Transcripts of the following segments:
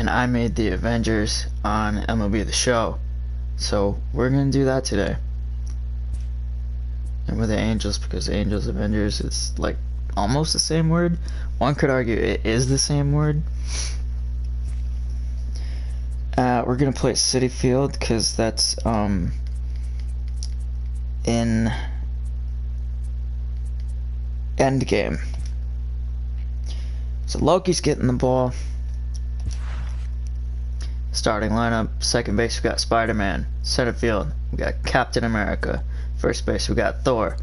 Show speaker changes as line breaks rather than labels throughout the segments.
and I made the Avengers on MLB The Show. So we're gonna do that today. And with the Angels, because Angels Avengers is like almost the same word. One could argue it is the same word. We're gonna play City Field because that's in Endgame. So Loki's getting the ball. Starting lineup, second base we got Spider-Man. Center field we got Captain America. First base we got Thor.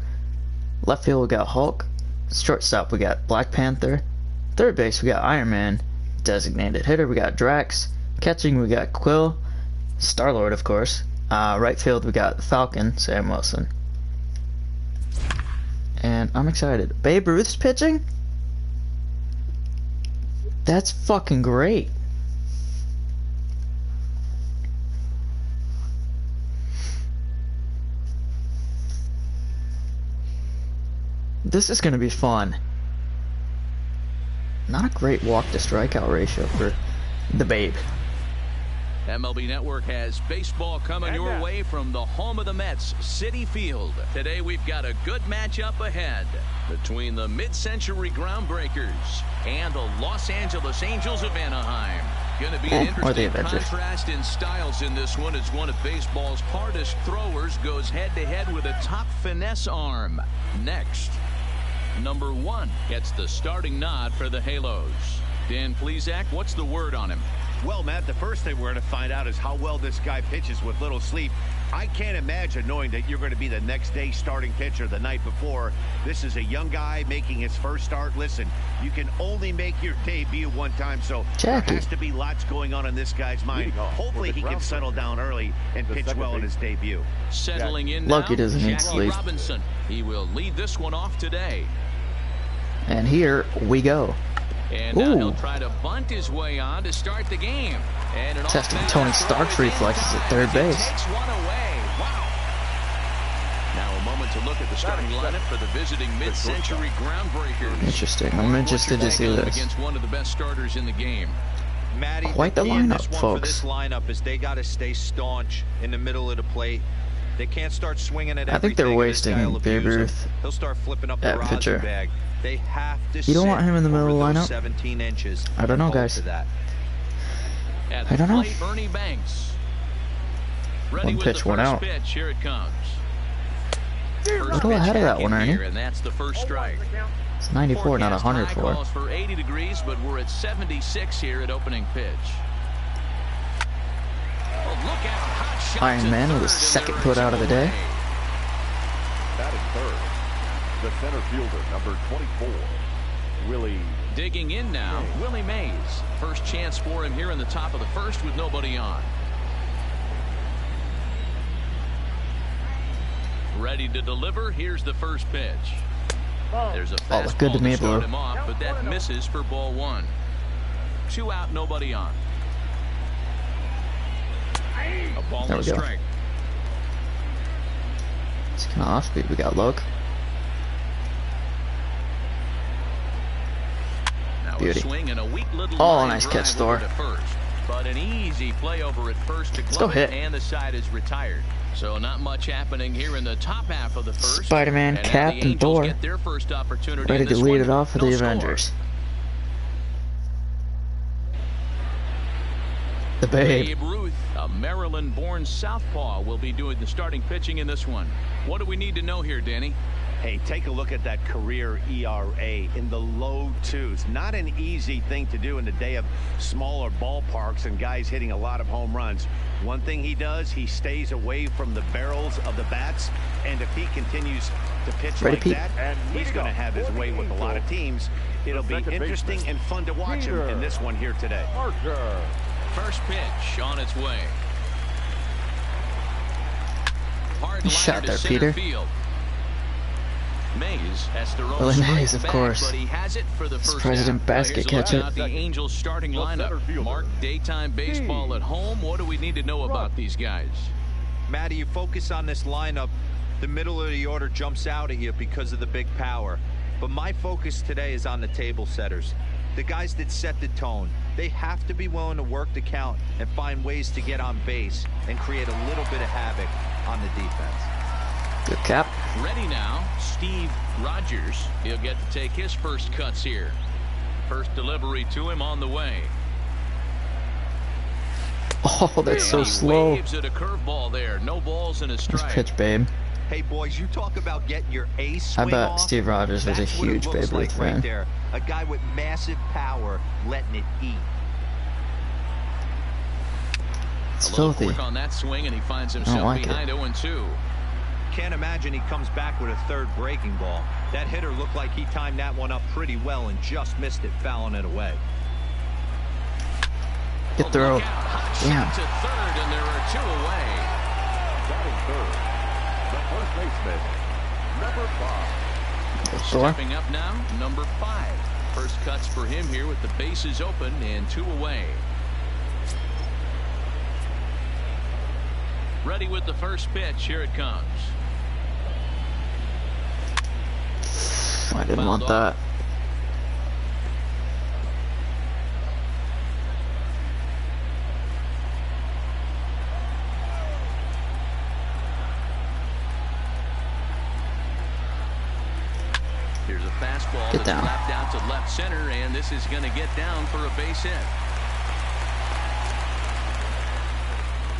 Left field we got Hulk. Shortstop we got Black Panther. Third base we got Iron Man. Designated hitter we got Drax. Catching we got Quill. Star-Lord, of course. Right field we got Falcon, Sam Wilson. And I'm excited. Babe Ruth's pitching? That's fucking great. This is gonna be fun. Not a great walk to strikeout ratio for the Babe.
MLB Network has baseball coming your way from the home of the Mets, Citi Field. Today we've got a good matchup ahead between the mid-century groundbreakers and the Los Angeles Angels of Anaheim. Going to be an interesting contrast in styles in this one as one of baseball's hardest throwers goes head-to-head with a top finesse arm. Next, number 1 gets the starting nod for the Halos. Dan Plesac, what's the word on him?
Well, Matt, the first thing we're going to find out is how well this guy pitches with little sleep. I can't imagine knowing that you're going to be the next day starting pitcher the night before. This is a young guy making his first start. Listen, you can only make your debut one time, so there has to be lots going on in this guy's mind. Hopefully he can settle down early and pitch well in his debut.
Settling in now,
Loki doesn't need sleep.
Robinson. He will lead this one off today.
And here we go.
And now he'll try to bunt his way on to start the game. And
testing Tony Stark's reflexes at third base.
Takes one away. Wow. Now a moment to look at the starting lineup for the visiting mid-century groundbreakers.
Interesting. I'm interested to see this.
Against one of the best starters in the game.
Maddie,
quite the lineup, folks.
For this lineup is they got to stay staunch in the middle of the plate. They can't start swinging at
I think they're wasting Babe Ruth
He'll start flipping up the
pitcher.
bag. They have to
you don't want him in the middle of the lineup?
17 inches.
I don't know, guys. I don't know.
Ernie Banks.
One pitch, one out.
Pitch. Here it comes.
A little ahead of that one, Ernie.
And that's the first strike.
It's 94, not 100 for.
Calls for 80 degrees, but we're at 76 here at opening pitch. Oh, look out. Hot shots
Iron Man with his second put out of the day.
That is third. The center fielder, number 24, Willie.
Digging in now, Willie Mays. First chance for him here in the top of the first with nobody on. Ready to deliver. Here's the first pitch. There's a fastball
good to me,
start
Blue.
him off, but that misses for ball 1. 2 out, nobody on. A ball
there we go.
Strike.
It's kind of off speed. We got Loke. Beauty. Oh, nice catch, Thor.
But an easy play over at first to
Let's go hit.
And the side is retired. So not much happening here in the top half of the first.
Spider-Man, Cap, and Thor
get their first opportunity
ready to lead it off for the
score.
Avengers. The Babe.
Ruth, a Maryland-born southpaw, will be doing the starting pitching in this one. What do we need to know here, Danny?
Hey, take a look at that career ERA in the low 2s. Not an easy thing to do in the day of smaller ballparks and guys hitting a lot of home runs. One thing he does, he stays away from the barrels of the bats, and if he continues to pitch like that, he's going to have his way with a lot of teams. It'll be interesting and fun to watch him in this one here today.
First pitch on its way. Hard
shot
liner
there,
to center
Peter.
Field. Mays has to roll
Willie Mays, of
back,
course.
but he has it for the first
President
out.
Basket
Here's
catch
a look
it.
at the Angels starting lineup. Mark, daytime baseball at home. What do we need to know about these guys?
Matty, you focus on this lineup. The middle of the order jumps out at you because of the big power. But my focus today is on the table setters. The guys that set the tone. They have to be willing to work the count and find ways to get on base and create a little bit of havoc on the defense.
Good cap.
Ready now, Steve Rogers. He'll get to take his first cuts here. First delivery to him on the way.
Oh, that's so slow.
Waves at a curveball there. No balls in a strike.
Nice pitch, babe.
Hey boys, you talk about getting your ace swing
I bet
off.
Steve Rogers was a
That's what it
huge
looks
Babe
like
Ruth
right
fan.
there. A guy with massive power letting it eat.
It's
A little
filthy.
quick on that swing, and he finds himself
like
behind
it.
0-2.
Can't imagine he comes back with a third breaking ball. That hitter looked like he timed that one up pretty well and just missed it, fouling it away.
Get the rope.
Shot to third, and there are 2 away.
Batting third, the first baseman, number 5.
Thor.
Stepping up now, number 5. First cuts for him here with the bases open and 2 away. Ready with the first pitch. Here it comes.
I didn't want that.
Here's a fastball
Get
that's
down.
lapped out to left center, and this is going to get down for a base hit.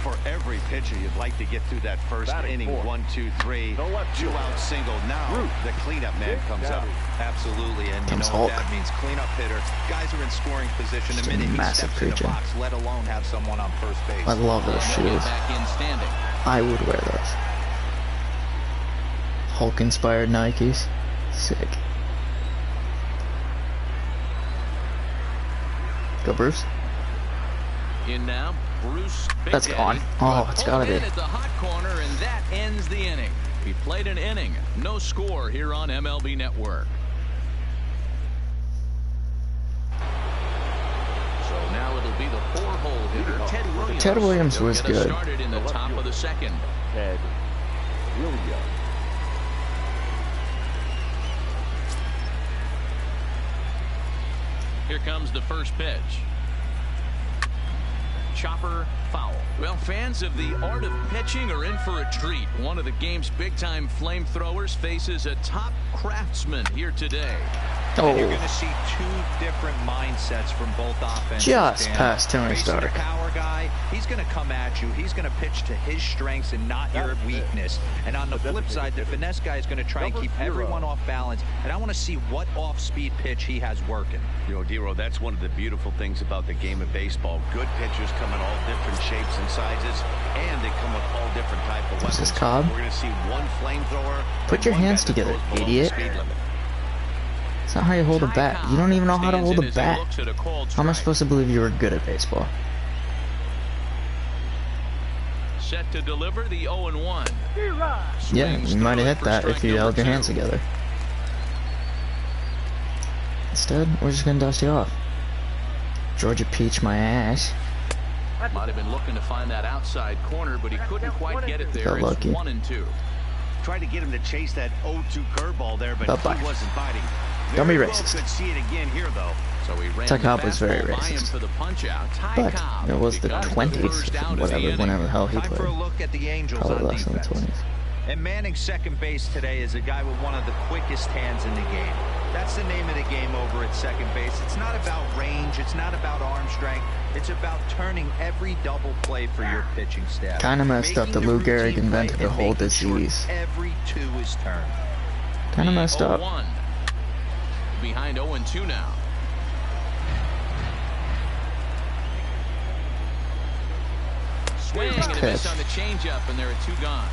For every pitcher, you'd like to get through that first
Batting
inning.
fourth.
1, 2, 3.
The left
2
fielder.
out single. Now
Root.
the cleanup man comes up.
Absolutely, and you
Comes
know what
Hulk.
that means. Cleanup hitter. Guys are in scoring position
Just
the
a
minute he
massive
steps in the
creature.
box, let alone have someone on first base.
I love those
They'll get
shoes.
back in standing.
I would wear those. Hulk-inspired Nikes. Sick. Go, Bruce.
In now, Bruce. Big
That's
Daddy.
gone. Oh, it's gotta
Pulled in
be.
at the hot corner, and that ends the inning. He played an inning. No score here on MLB Network. So now it'll be the 4-hole hitter, Ted Williams.
Ted Williams
He'll
was
get us
good.
started in the top of the second.
Ted Williams.
Here comes the first pitch. Chopper foul. Well, fans of the art of pitching are in for a treat. One of the game's big-time flamethrowers faces a top craftsman here today.
And you're
Oh,
going to see 2 different mindsets from both offenses.
just
Dan.
past Tony
Facing
Stark.
the power guy, he's going to come at you. He's going to pitch to his strengths and not your weakness. And on the flip side, the finesse guy is going to try and keep everyone off balance. And I want to see what off-speed pitch he has working.
You know, Dero, that's one of the beautiful things about the game of baseball. Good pitchers come in all different shapes and sizes, and they come with all different type of
What's
weapons.
this, Cobb?
We're going to see one flamethrower.
Put
and
your
one guy
hands
that
together,
goes below the
idiot.
speed limit.
It's not how you hold a bat. You don't even know how to hold a
Stands in as he
bat.
looks at a called
How am I
strike.
supposed to believe you were good at baseball?
Set to deliver the 0-1.
Yeah,
Swings
you might
through
have
it
hit
for
that if
strike
you held
number
your hands
2.
together. Instead, we're just gonna dust you off. Georgia Peach my ass.
Might have been looking to find that outside corner, but he couldn't quite get it there.
Got
It's
lucky.
1-2.
Tried to get him to chase that 0-2 curveball there, but
Bye-bye.
he wasn't biting.
Don't be
Very well
racist.
could see it again here, though.
So he ran
Ty
the
Cobb was very
fastball by him
racist.
for the punch out. Ty
But
Cobb
it was the
becomes
20s,
first out of the
whatever,
inning.
whenever the hell he
Time for a
played.
look at the Angels
Probably
on
less than the
defense.
20s.
And manning second base today is a guy with one of the quickest hands in the game. That's the name of the game over at second base. It's not about range. It's not about arm strength. It's about turning every double play for your pitching staff.
Kinda messed up
Making
that
the
Lou
routine
Gehrig
play
invented the
and
whole
making sure
disease.
every 2 is turned.
Kinda messed up.
0-1. Behind 0-2 now. Swing and a miss
Pitch.
on the changeup, and there are 2 gone.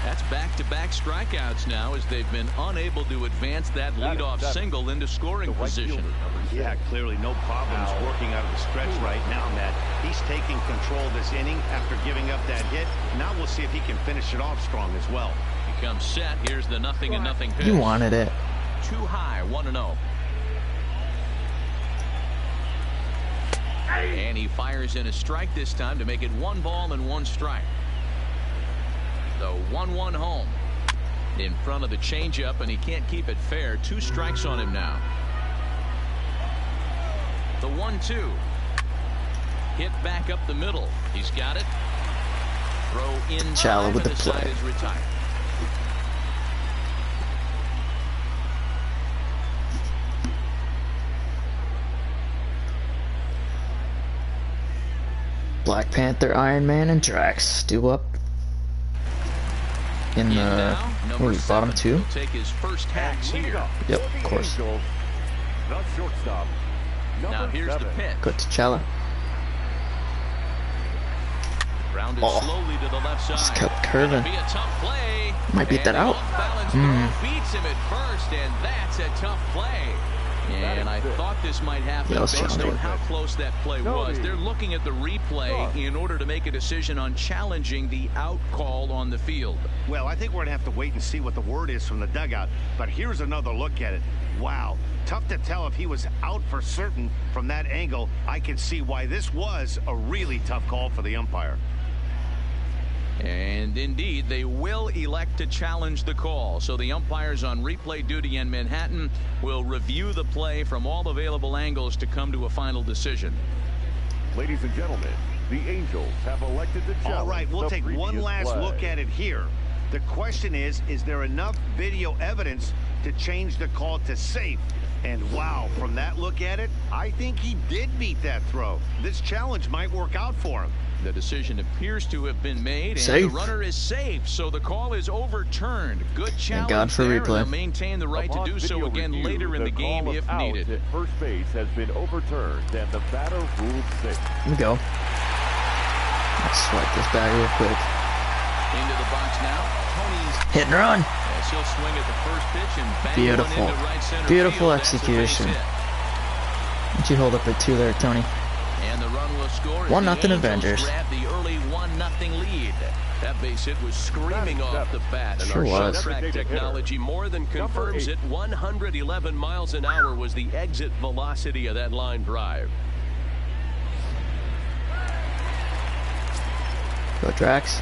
That's back-to-back strikeouts now as they've been unable to advance that leadoff single into scoring position.
Yeah, clearly no problems working out of the stretch right now, Matt. He's taking control of this inning after giving up that hit. Now we'll see if he can finish it off strong as well.
He comes set. Here's the 0-0 pitch.
You wanted it.
Too high, 1-0. And he fires in a strike this time to make it 1 ball and 1 strike. The 1-1 home in front of the changeup, and he can't keep it fair. 2 strikes on him now. The 1-2. Hit back up the middle. He's got it. Throw in
Shallow with the
side
play.
is retired.
Black Panther, Iron Man, and Drax do up in the bottom 2.
He'll take his first hacks here.
Yep, of course.
The shortstop.
Now here's the pitch.
Good to Chala.
Grounded slowly to the left side.
Just kept curving.
Be a tough play.
Might beat that out.
Beats him at first, and that's a tough play. And I thought this might happen based on how close that play was. They're looking at the replay in order to make a decision on challenging the out call on the field.
Well, I think we're going to have to wait and see what the word is from the dugout. But here's another look at it. Wow. Tough to tell if he was out for certain from that angle. I can see why this was a really tough call for the umpire.
And indeed, they will elect to challenge the call. So the umpires on replay duty in Manhattan will review the play from all available angles to come to a final decision.
Ladies and gentlemen, the Angels have elected to challenge.
All right, we'll take one last look at it here. The question is there enough video evidence to change the call to safe? And wow, from that look at it, I think he did beat that throw. This challenge might work out for him.
The decision appears to have been made, and
safe.
the runner is safe, so the call is overturned. Good challenge.
Thank God for
there,
replay.
And they'll maintain the right to do so again later in the game if needed.
At first base has been overturned, and the batter ruled safe.
Here we go. Let's swipe this bag real quick.
Into the box now. Tony's
Hit and run.
as he'll swing at the first pitch and bang
Beautiful.
one into right center
Beautiful
field. That's a base
execution.
hit.
Why'd you hold up at 2 there, Tony?
And the run will score.
1-0 Avengers.
Grab the early 1-0 lead. That base hit was screaming off the bat. And
Sure
our
was.
track technology more than confirms it. 111 miles an hour was the exit velocity of that line drive.
Go Drax.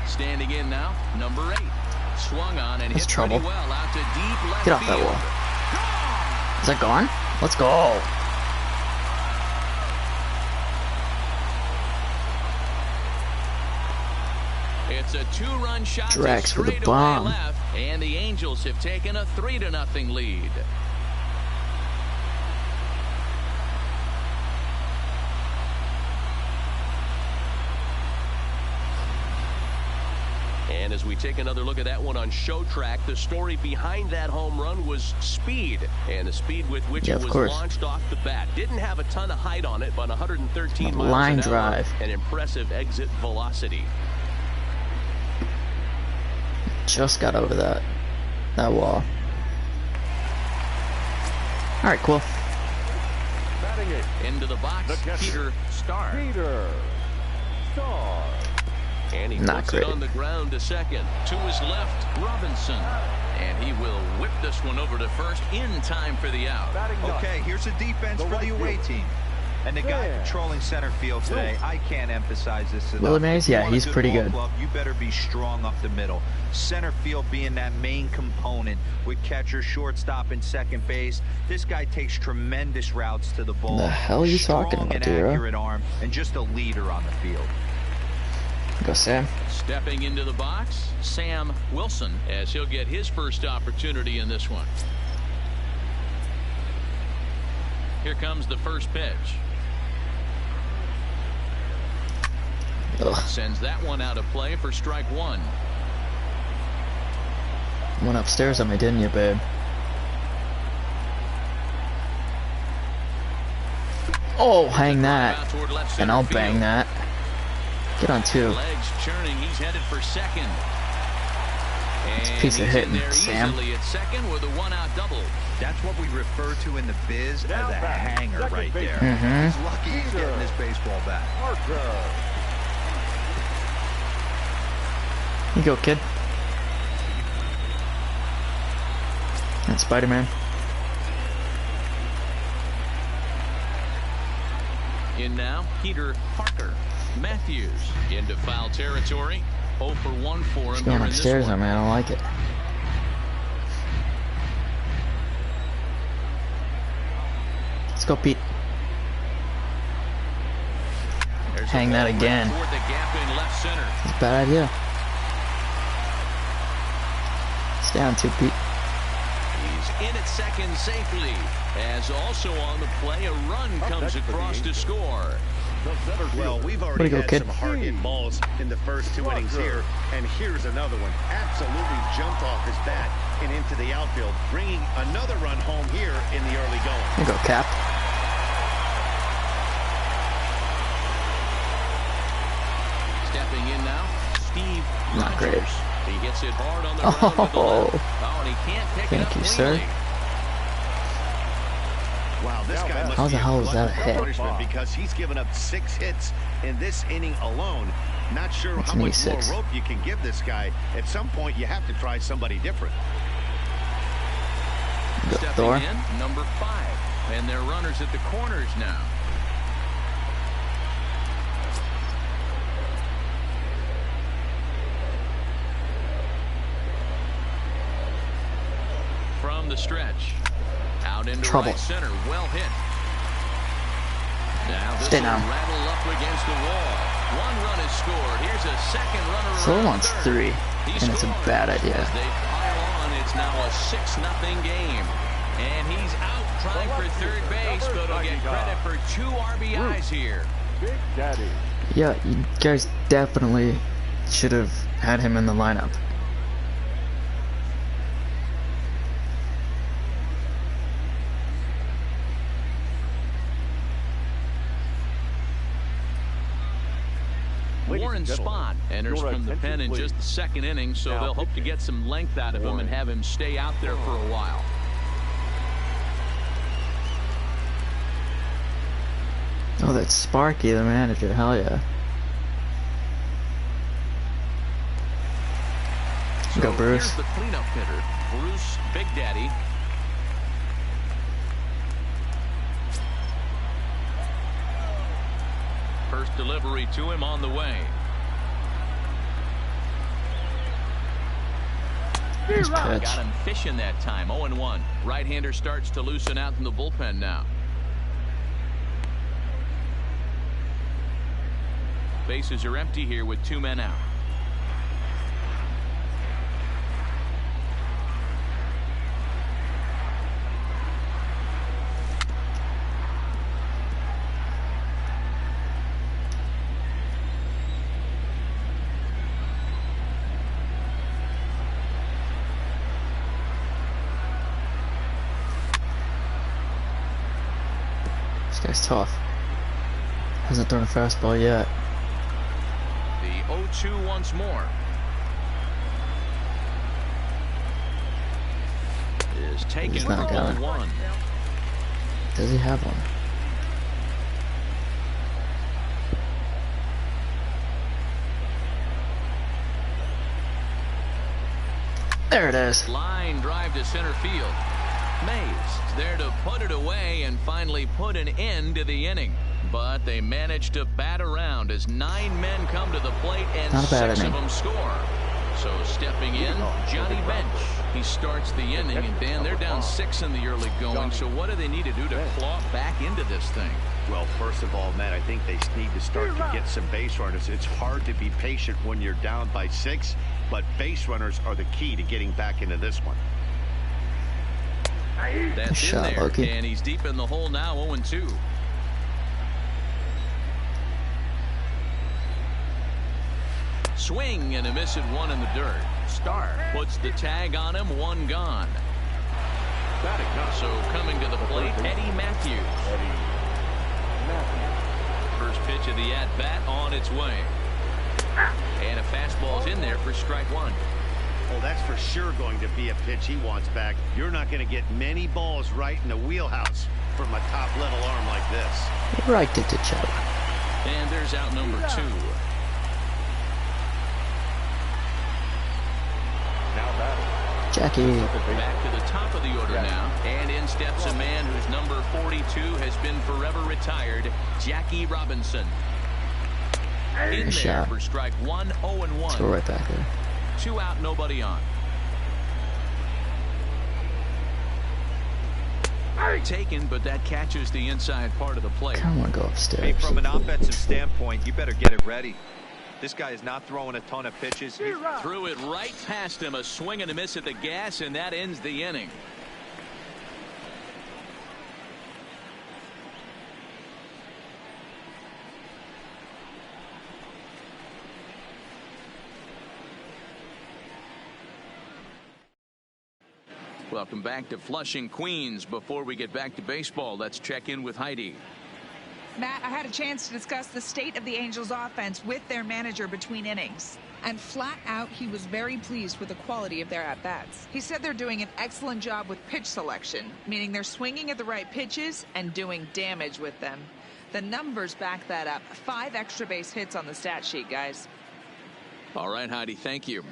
Standing in now, number 8. Swung on and
That's
hit
trouble.
pretty well out to deep left
Get off that
field.
wall. Is that gone? Let's go.
It's a 2-run shot
Drax
to
with a
straightaway
bomb.
left, and the Angels have taken a 3-0 lead. And as we take another look at that one on Show Track, the story behind that home run was speed, and the speed with which it was launched off the bat. Didn't have a ton of height on it, but 113 miles
line
an hour,
drive.
an impressive exit velocity.
Just got over that wall. All right, cool.
Batting it.
Into the box, Peter Starr.
Peter Starr.
And he
Not
puts
great.
it on the ground to second. To his left, Robinson. And he will whip this one over to first in time for the out.
Okay, here's a defense for the away team. And the guy controlling center field today, I can't emphasize this enough.
Willie Mays, yeah, he's pretty good.
Club, you better be strong up the middle. Center field being that main component with catcher, shortstop, and second base. This guy takes tremendous routes to the ball.
The hell are you talking
Strong
about,
and
Dero?
accurate arm, and just a leader on the field.
Go Sam.
Stepping into the box, Sam Wilson, as he'll get his first opportunity in this one. Here comes the first pitch.
Ugh.
Sends that one out of play for strike 1.
Went upstairs on me, didn't you, babe? Oh, hang that.
Out toward left
And
center
I'll
field.
bang that. Get on 2.
Legs churning, he's headed for second.
It's a
And
piece of
he's
hitting,
in there
Sam.
easily at second with a 1-out double.
That's what we refer to in the biz as a hanger right there.
Mm-hmm.
He's lucky he's getting this baseball back.
You go, kid. And Spider-Man.
In now, Peter Parker. Matthews into foul territory. 0 for 1 for him.
It's
here
going
in this
upstairs
one.
on me. I don't like it. Let's go, Pete.
There's
Hang that again.
toward the gap in left center.
That's a bad idea. Stay on 2, Pete.
He's in at second safely. As also on the play, a run comes across to score.
Well, we've already
go,
had
kid.
some hard-hit balls in the first 2 innings here, and here's another one. Absolutely jumped off his bat and into the outfield, bringing another run home here in the early going.
There you go, Cap.
Stepping in now, Steve
Not great.
Rogers. He gets it hard on the ground with the left. Oh, and he can't pick it up
Thank you, sir.
cleanly.
Wow, this guy must
How
be
the hell
a
is that a
glutton for
hit?
punishment because he's given up 6 hits in this inning alone. Not sure
That's
how
an
much
E6.
more rope you can give this guy. At some point, you have to try somebody different.
Go,
Stepping
Thor.
in, number 5. And they're runners at the corners now. From the stretch. Out into
Trouble.
right center. Well hit. Now this
Stay
will
down.
rattle up against the wall. 1 run is scored. Here's a second runner
So
around
wants
third.
3,
He
and it's a
scores.
bad idea.
As they pile on, it's now a 6-0 game. And he's out trying for third base, but he'll get credit for 2 RBIs here.
Big Daddy.
Yeah, you guys definitely should have had him in the lineup.
Ladies
Warren
and gentlemen,
Spahn enters
your
from the
attention,
pen in
please.
just the second inning, so
Now
they'll hope to
pitching.
get some length out of him and have him stay out there for a while.
Oh, that's Sparky, the manager. Hell yeah.
So
Go, Bruce.
here's the cleanup hitter, Bruce Big Daddy. First delivery to him on the way.
Nice pitch.
Got him fishing that time. 0-1. Right-hander starts to loosen out in the bullpen now. Bases are empty here with 2 men out.
This guy's tough. Hasn't thrown a fastball yet.
The 0-2 once more. Is taken
He's
for
not going.
1.
Does he have one? There it is.
Line drive to center field. Mays there to put it away and finally put an end to the inning. But they managed to bat around as 9 men come to the plate and
Not a bad
6 of
inning.
them score. So stepping in, Johnny Bench. He starts the inning, and Dan, they're down 6 in the early going. So what do they need to do to claw back into this thing?
Well, first of all, Matt, I think they need to start to get some base runners. It's hard to be patient when you're down by 6, but base runners are the key to getting back into this one.
That's
Good shot,
in there,
Loki.
and he's deep in the hole now, 0-2. Swing and a miss at 1 in the dirt. Starr puts the tag on him, 1 gone. So coming to the plate, Eddie Matthews. First pitch of the at-bat on its way. And a fastball's in there for strike 1.
Well, that's for sure going to be a pitch he wants back. You're not going to get many balls right in the wheelhouse from a top-level arm like this.
Right to T'Challa.
And there's out number 2.
Jackie.
Back to the top of the order now. And in steps a man whose number 42 has been forever retired, Jackie Robinson. In there
Nice shot.
for strike 1, 0-1.
Let's go right back there.
2 out, nobody on. Taken, but that catches the inside part of the plate.
I want to go
Hey,
upstairs.
from an offensive standpoint, you better get it ready. This guy is not throwing a ton of pitches.
Threw it right past him, a swing and a miss at the gas, and that ends the inning. Welcome back to Flushing, Queens. Before we get back to baseball, let's check in with Heidi.
Matt, I had a chance to discuss the state of the Angels offense with their manager between innings. And flat out, he was very pleased with the quality of their at-bats. He said they're doing an excellent job with pitch selection, meaning they're swinging at the right pitches and doing damage with them. The numbers back that up. 5 extra base hits on the stat sheet, guys.
All right, Heidi, thank you.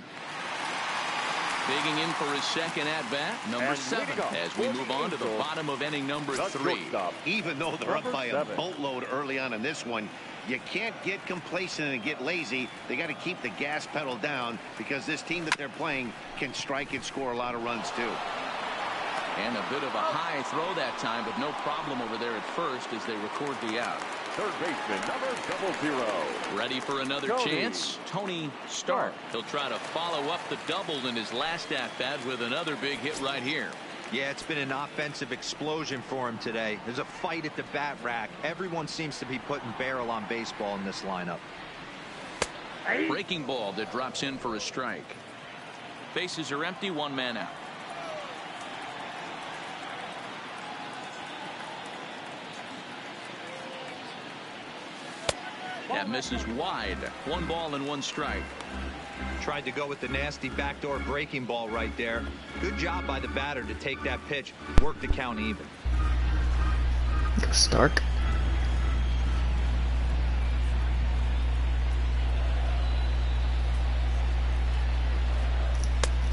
Digging in for his second at-bat, number 7, as we move on to the bottom of inning number 3.
Even though they're up by a boatload early on in this one, you can't get complacent and get lazy. They got to keep the gas pedal down because this team that they're playing can strike and score a lot of runs too.
And a bit of a high throw that time, but no problem over there at first as they record the out.
Third baseman, number 00.
Ready for another chance? Tony Stark. He'll try to follow up the double in his last at-bat with another big hit right here.
Yeah, it's been an offensive explosion for him today. There's a fight at the bat rack. Everyone seems to be putting barrel on baseball in this lineup.
Breaking ball that drops in for a strike. Bases are empty, 1 man out. That misses wide. 1 ball and 1 strike.
Tried to go with the nasty backdoor breaking ball right there. Good job by the batter to take that pitch, work the count even.
Go Stark.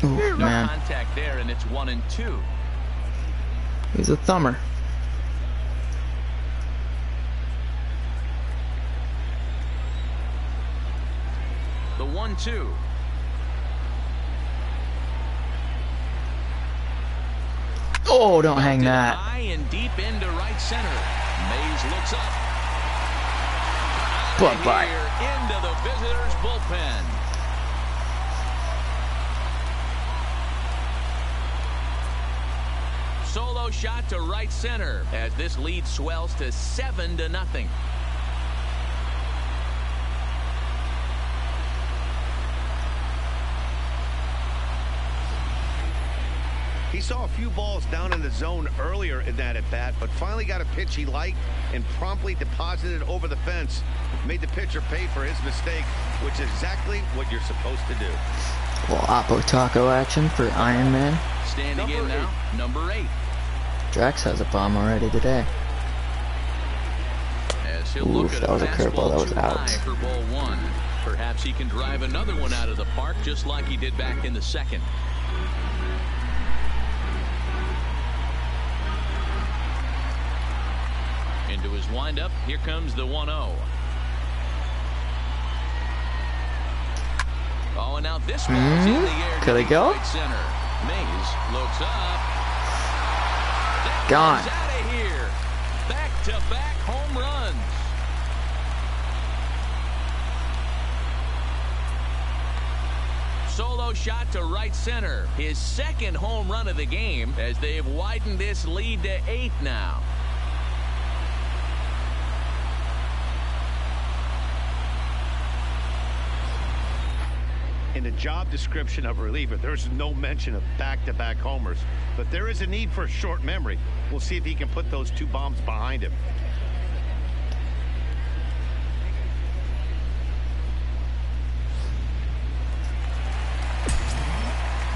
Ooh, man.
Contact there, and it's 1-2.
He's a thumber.
The 1-2.
Oh, don't hang that.
High and deep into right center. Mays looks up.
Bye-bye.
Into the visitors' bullpen. Solo shot to right center as this lead swells to 7-0.
He saw a few balls down in the zone earlier in that at-bat, but finally got a pitch he liked and promptly deposited it over the fence. Made the pitcher pay for his mistake, which is exactly what you're supposed to do.
Well, Oppo Taco action for Iron Man.
Standing in now, number 8.
Drax has a bomb already today.
As he'll look at
that was a curveball. That was out.
For ball 1. Perhaps he can drive another one out of the park just like he did back in the second. Into his windup, here comes the 1-0. Oh, and now this ball's in the air.
Could it go?
Right center. Mays looks up. That
Gone.
one's out of here. Back-to-back home runs. Solo shot to right center. His second home run of the game as they've widened this lead to 8 now.
In the job description of reliever, there's no mention of back-to-back homers, but there is a need for a short memory. We'll see if he can put those 2 bombs behind him.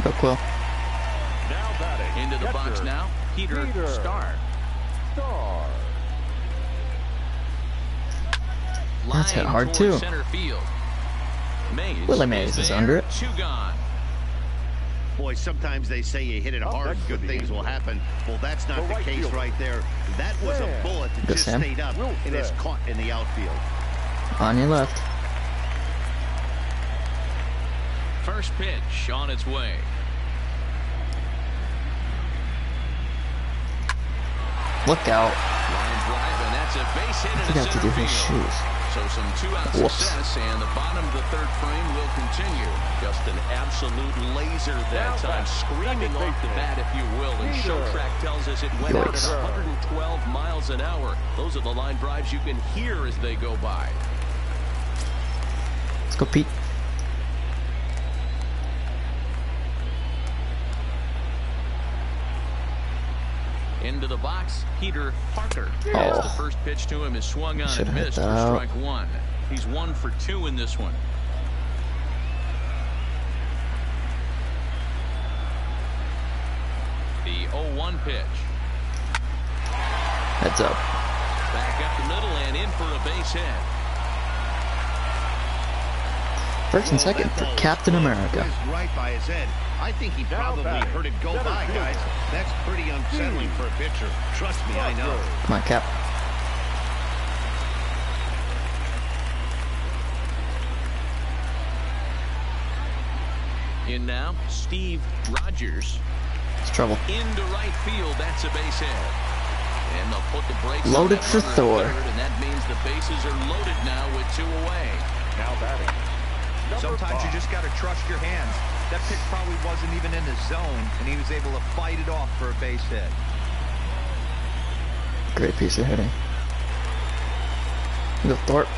Go Quill.
Now batting.
Into the box now, Peter Starr.
That's hit hard too.
Center field.
Willie Mays is under it.
2 gone.
Boy, sometimes they say you hit it hard, good things will happen. Well, that's not the case right there. That was a bullet that just stayed up and is caught in the outfield.
On your left.
First pitch on its way.
Look out.
Line drive, and that's a base hit
I
into
forgot to
center
do his
field.
shoes.
So some two-out
Whoops.
success, and the bottom of the third frame will continue. Just an absolute laser that time, screaming off the bat, if you will. And show track tells us it went out at 112 miles an hour. Those are the line drives you can hear as they go by.
Let's go, Pete.
Into the box, Peter Parker.
Oh.
As the first pitch to him is swung on
Should've
and
hit
missed
that
for
out.
strike one. He's 1 for 2 in this one. The 0-1 pitch.
Heads up.
Back up the middle and in for a base hit.
First and second for Captain America.
Right by his head. I think he probably heard it go by, guys. That's pretty unsettling for a pitcher. Trust me, I know.
Come on, Cap.
In now, Steve Rogers.
It's trouble.
Into right field, that's a base hit. And they'll put the brakes on
Loaded
that
for
runner at
Thor.
third, and that means the bases are loaded now with 2 away.
Now batting.
Sometimes you just got to trust your hands. That pitch probably wasn't even in the zone, and he was able to fight it off for a base hit.
Great piece of hitting. Go Thorpe.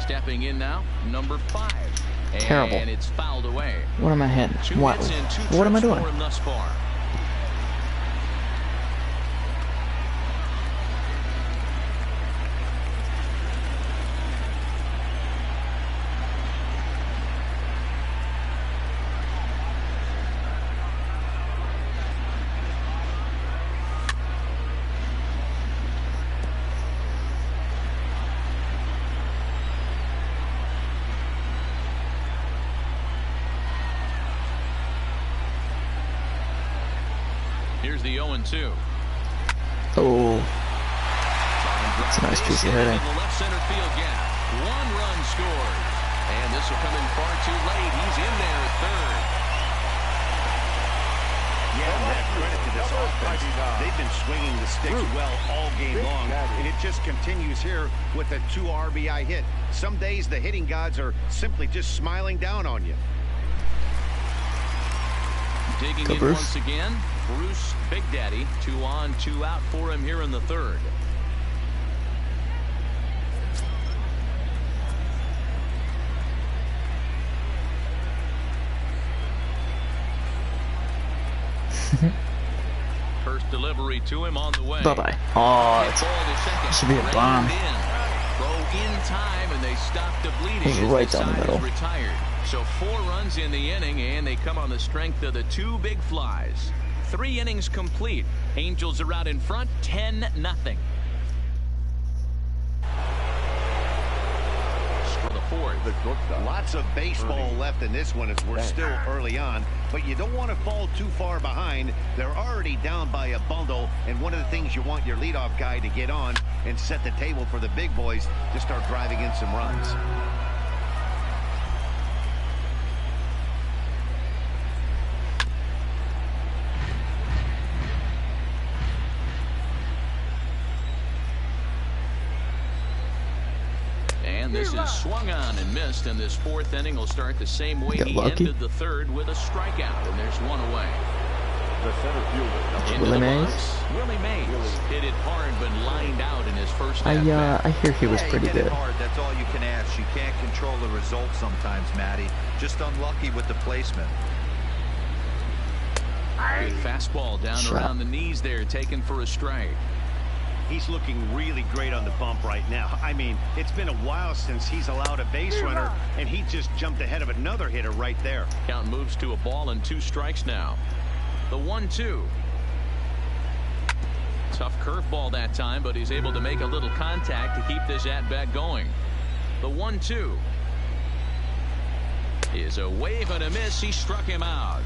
Stepping in now, number 5.
Terrible.
And it's fouled away.
What am I hitting?
2
What?
hits and 2
What am I
trips
doing?
for him thus far. Here's the 0-2.
Oh, it's a nice piece of hitting.
In the left center field gap. 1 run scored. And this will come in far too late. He's in there at third.
Yeah, and that credit to this offense. They've been swinging the sticks well all game long, and it just continues here with a 2 RBI hit. Some days the hitting gods are simply just smiling down on you.
Digging
Go
in
Bruce.
once again, Bruce Big Daddy. 2 on, 2 out for him here in the third. First delivery to him on the way.
Bye-bye. Oh,
Hit
it's
ball to second.
should be a
Reined
bomb.
in. Throw in time, and they stop the bleeding.
It was
as
right
the
down the
side
middle.
is retired. So 4 runs in the inning, and they come on the strength of the 2 big flies. 3 innings complete. Angels are out in front, 10-0. For the fourth.
The shortstop.
Lots of baseball left in this one as we're still early on, but you don't want to fall too far behind. They're already down by a bundle, and one of the things you want your leadoff guy to get on and set the table for the big boys to start driving in some runs.
And this is swung on and missed, and this 4th inning will start the same way
Got
he
lucky.
ended the 3rd with a strikeout, and there's 1 away.
The center fielder, number
Into
Willie
the
Mays?
box, Willie Mays hit it hard, but lined out in his first
I
at-bat.
hear he was
Yeah,
pretty
you hit
good.
it hard. That's all you can ask. You can't control the result sometimes, Matty. Just unlucky with the placement.
Good fastball down
Shot.
around the knees there, taken for a strike.
He's looking really great on the bump right now. I mean, it's been a while since he's allowed a base runner, and he just jumped ahead of another hitter right there.
Count moves to a ball and 2 strikes now. The 1-2. Tough curveball that time, but he's able to make a little contact to keep this at-bat going. The 1-2 is a wave and a miss. He struck him out.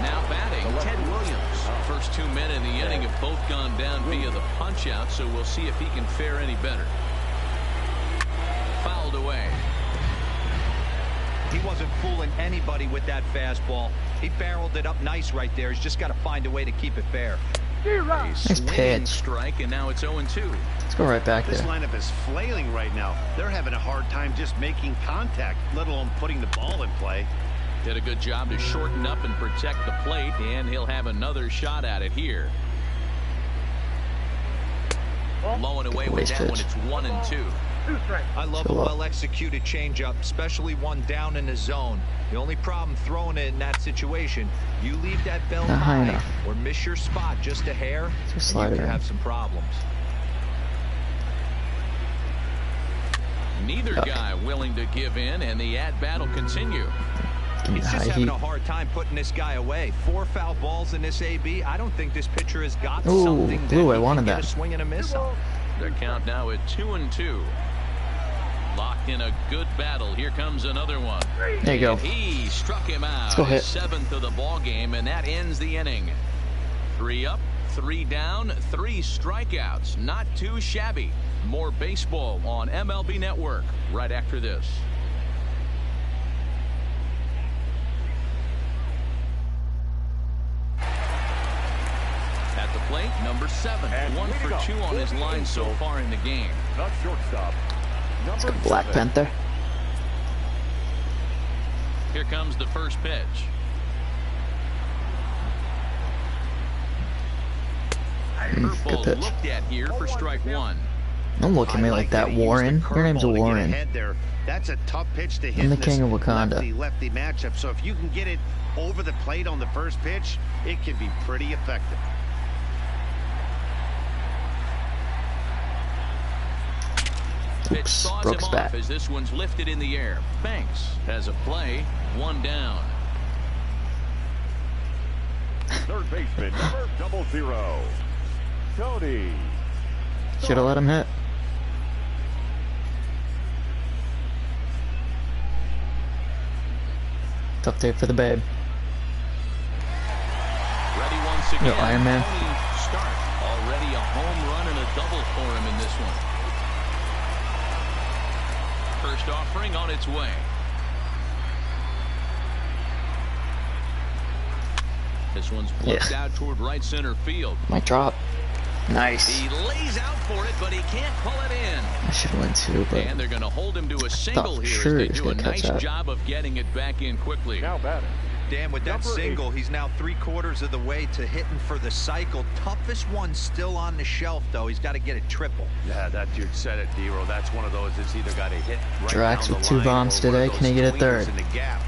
Now batting, Ted Williams. First 2 men in the inning have both gone down via the punch-out, so we'll see if he can fare any better.
wasn't fooling anybody with that fastball. He barreled it up nice right there. He's just got to find a way to keep it fair.
Nice pitch.
Strike, and now it's 0-2.
Let's go right back
This
there.
lineup is flailing right now. They're having a hard time just making contact, let alone putting the ball in play.
Did a good job to shorten up and protect the plate, and he'll have another shot at it here. Low and away with that one. It's 1-2.
I love a well-executed changeup, especially one down in the zone. The only problem throwing it in that situation, you leave that belt high or miss your spot just a hair, and you can have some problems.
Neither guy willing to give in, and the at-bat will continue.
He's just having a hard time putting this guy away. 4 foul balls in this AB. I don't think this pitcher has got something that
I
he
wanted
can get
that.
a swing and a miss on.
Their count now at 2-2. Locked in a good battle. Here comes another one.
There you go.
He struck him out.
Let's go hit.
7th of the ball game, and that ends the inning. 3 up, 3 down, 3 strikeouts. Not too shabby. More baseball on MLB Network right after this. At the plate, number 7.
And
1 for 2 on his line so far in the game.
Not shortstop.
Let's
Number
go Black
7.
Panther.
Here comes the first pitch.
Good
Curveball
pitch.
looked at here for strike 1.
Don't look at me like that,
he used the
Warren. Your name's
curveball to get
Warren.
ahead there. That's a tough pitch to hit
I'm the
in
king
this
of Wakanda.
lefty-lefty matchup. So if you can get it over the plate on the first pitch, it can be pretty effective.
Pitch saws
Brooks
him
bat.
off as this one's lifted in the air. Banks has a play. 1 down.
Third baseman, number 00. Tony.
Should have let him hit. Tough day for the babe.
Ready once again.
Yo, Iron Man.
Tony Stark. Already a home run and a double for him in this one. First offering on its way. This one's flipped out toward right center field.
Might drop. Nice.
He lays out for it, but he can't pull it in.
I should have went 2, but
And they're going to hold him to a single
for
here
sure
as
he
they
was
do a
gonna catch
nice
that.
job of getting it back in quickly.
Now batting.
Dan, with that
Number
single, he's now 3/4 of the way to hitting for the cycle. Toughest one still on the shelf, though. He's got to get a triple.
Yeah, that dude said it, D-Row. That's one of those that's either got to hit right
Drax
down
with
the
2
line
bombs
or one of
today. Can he
those
get a
tweeners
third?
in the gap.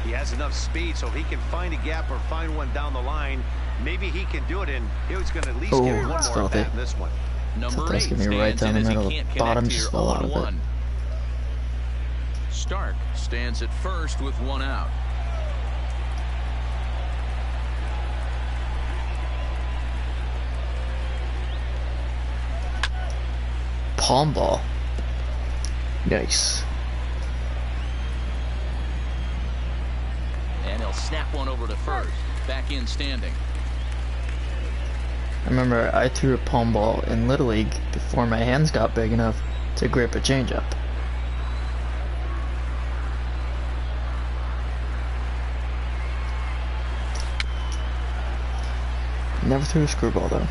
He has enough speed, so if he can find a gap or find one down the line, maybe he can do it, and he was going to at least get one more at
stealthy.
bat in this one.
Number
That's
8
gonna be right
stands
down
in
the
as he
middle.
can't connect
Bottom
here.
just fell out of it.
0-1. Stark stands at first with 1 out.
palm ball. Nice.
And he'll snap one over to first. Back in standing.
I remember I threw a palm ball in Little League before my hands got big enough to grip a changeup. Never threw a screwball though.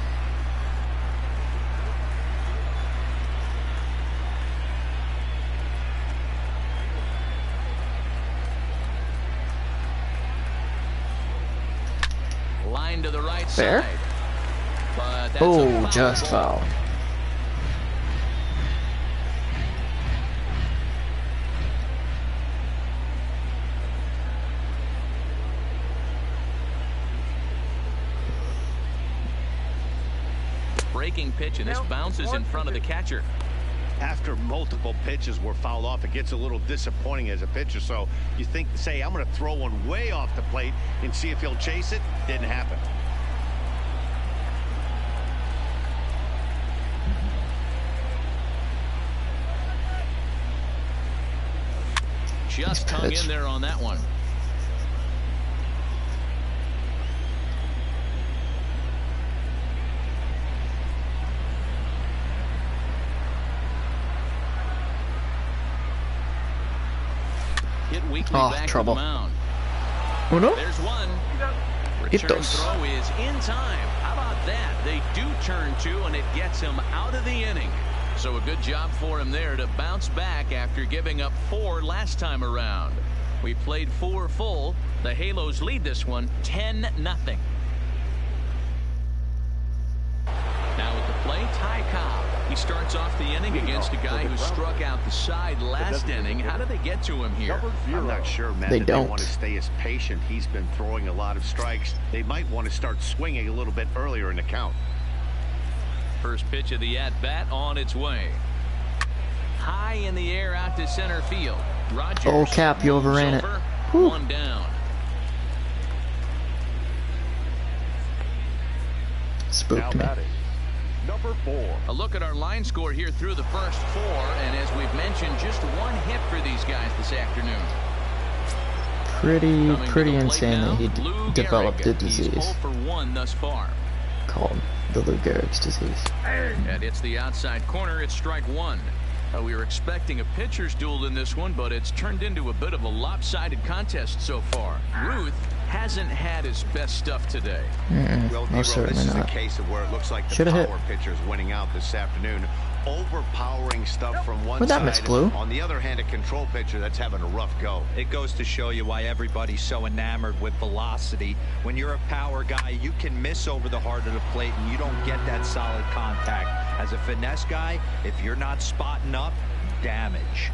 Line to the right
Fair?
side. But that's a
Oh,
foul
just
ball.
foul.
Breaking pitch, and this bounces in front of the catcher.
After multiple pitches were fouled off, it gets a little disappointing as a pitcher. So you think, say, I'm going to throw one way off the plate and see if he'll chase it. Didn't happen.
Just hung in there on that one. hit weekly
Oh,
back
trouble.
to the mound.
Uno?
There's one. Return
Itos.
throw is in time. How about that? They do turn two, and it gets him out of the inning. So a good job for him there to bounce back after giving up 4 last time around. We played 4 full. The Halos lead this one 10-0. Now at the plate, Ty Cobb. He starts off the inning against a guy who struck out the side last inning. How did they get to him here?
I'm not sure, Matt,
They
that
don't.
they want to stay as patient. He's been throwing a lot of strikes. They might want to start swinging a little bit earlier in the count.
First pitch of the at-bat on its way. High in the air out to center field. Rogers.
Oh, Cap, you overran it.
Over,
Whew.
1 down.
Spooked me.
Number 4.
A look at our line score here through the first 4, and as we've mentioned, just 1 hit for these guys this afternoon.
Pretty
Coming to the plate
insane
now,
that he
Lou
developed
Gehrig.
the
He's
disease
0 for 1 thus far.
called the Lou Gehrig's disease.
And it's the outside corner. It's strike 1. We were expecting a pitcher's duel in this one, but it's turned into a bit of a lopsided contest so far. Ruth hasn't had his best stuff today.
Well,
Most
D-Roll, this
certainly
is a
not.
case of where it looks like the
Shoulda hit.
power pitcher's winning out this afternoon. Overpowering stuff from one
Where'd that miss,
side.
Blue?
On the other hand, a control pitcher that's having a rough go.
It goes to show you why everybody's so enamored with velocity. When you're a power guy, you can miss over the heart of the plate and you don't get that solid contact. As a finesse guy, if you're not spotting up, damage.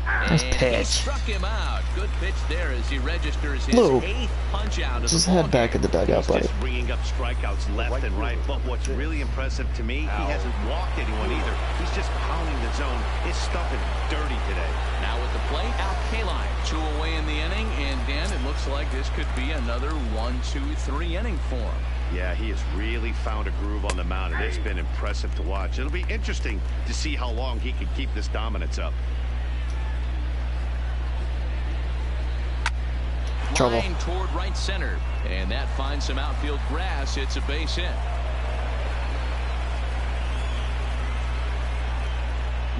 Nice
And he
pitch.
struck him out. Good pitch there as he registers his
Lou,
8th punch out of
just
the ball
head back
game.
at the dugout,
He's
buddy.
just bringing up strikeouts left and right. But what's really impressive to me, he hasn't walked anyone either. He's just pounding the zone. His stuff is dirty today.
Now at the plate, Al Kaline, 2 away in the inning, and Dan, it looks like this could be another 1-2-3 inning for him.
Yeah, he has really found a groove on the mound, and it's been impressive to watch. It'll be interesting to see how long he can keep this dominance up.
Trouble.
Line toward right center, and that finds some outfield grass. It's a base hit.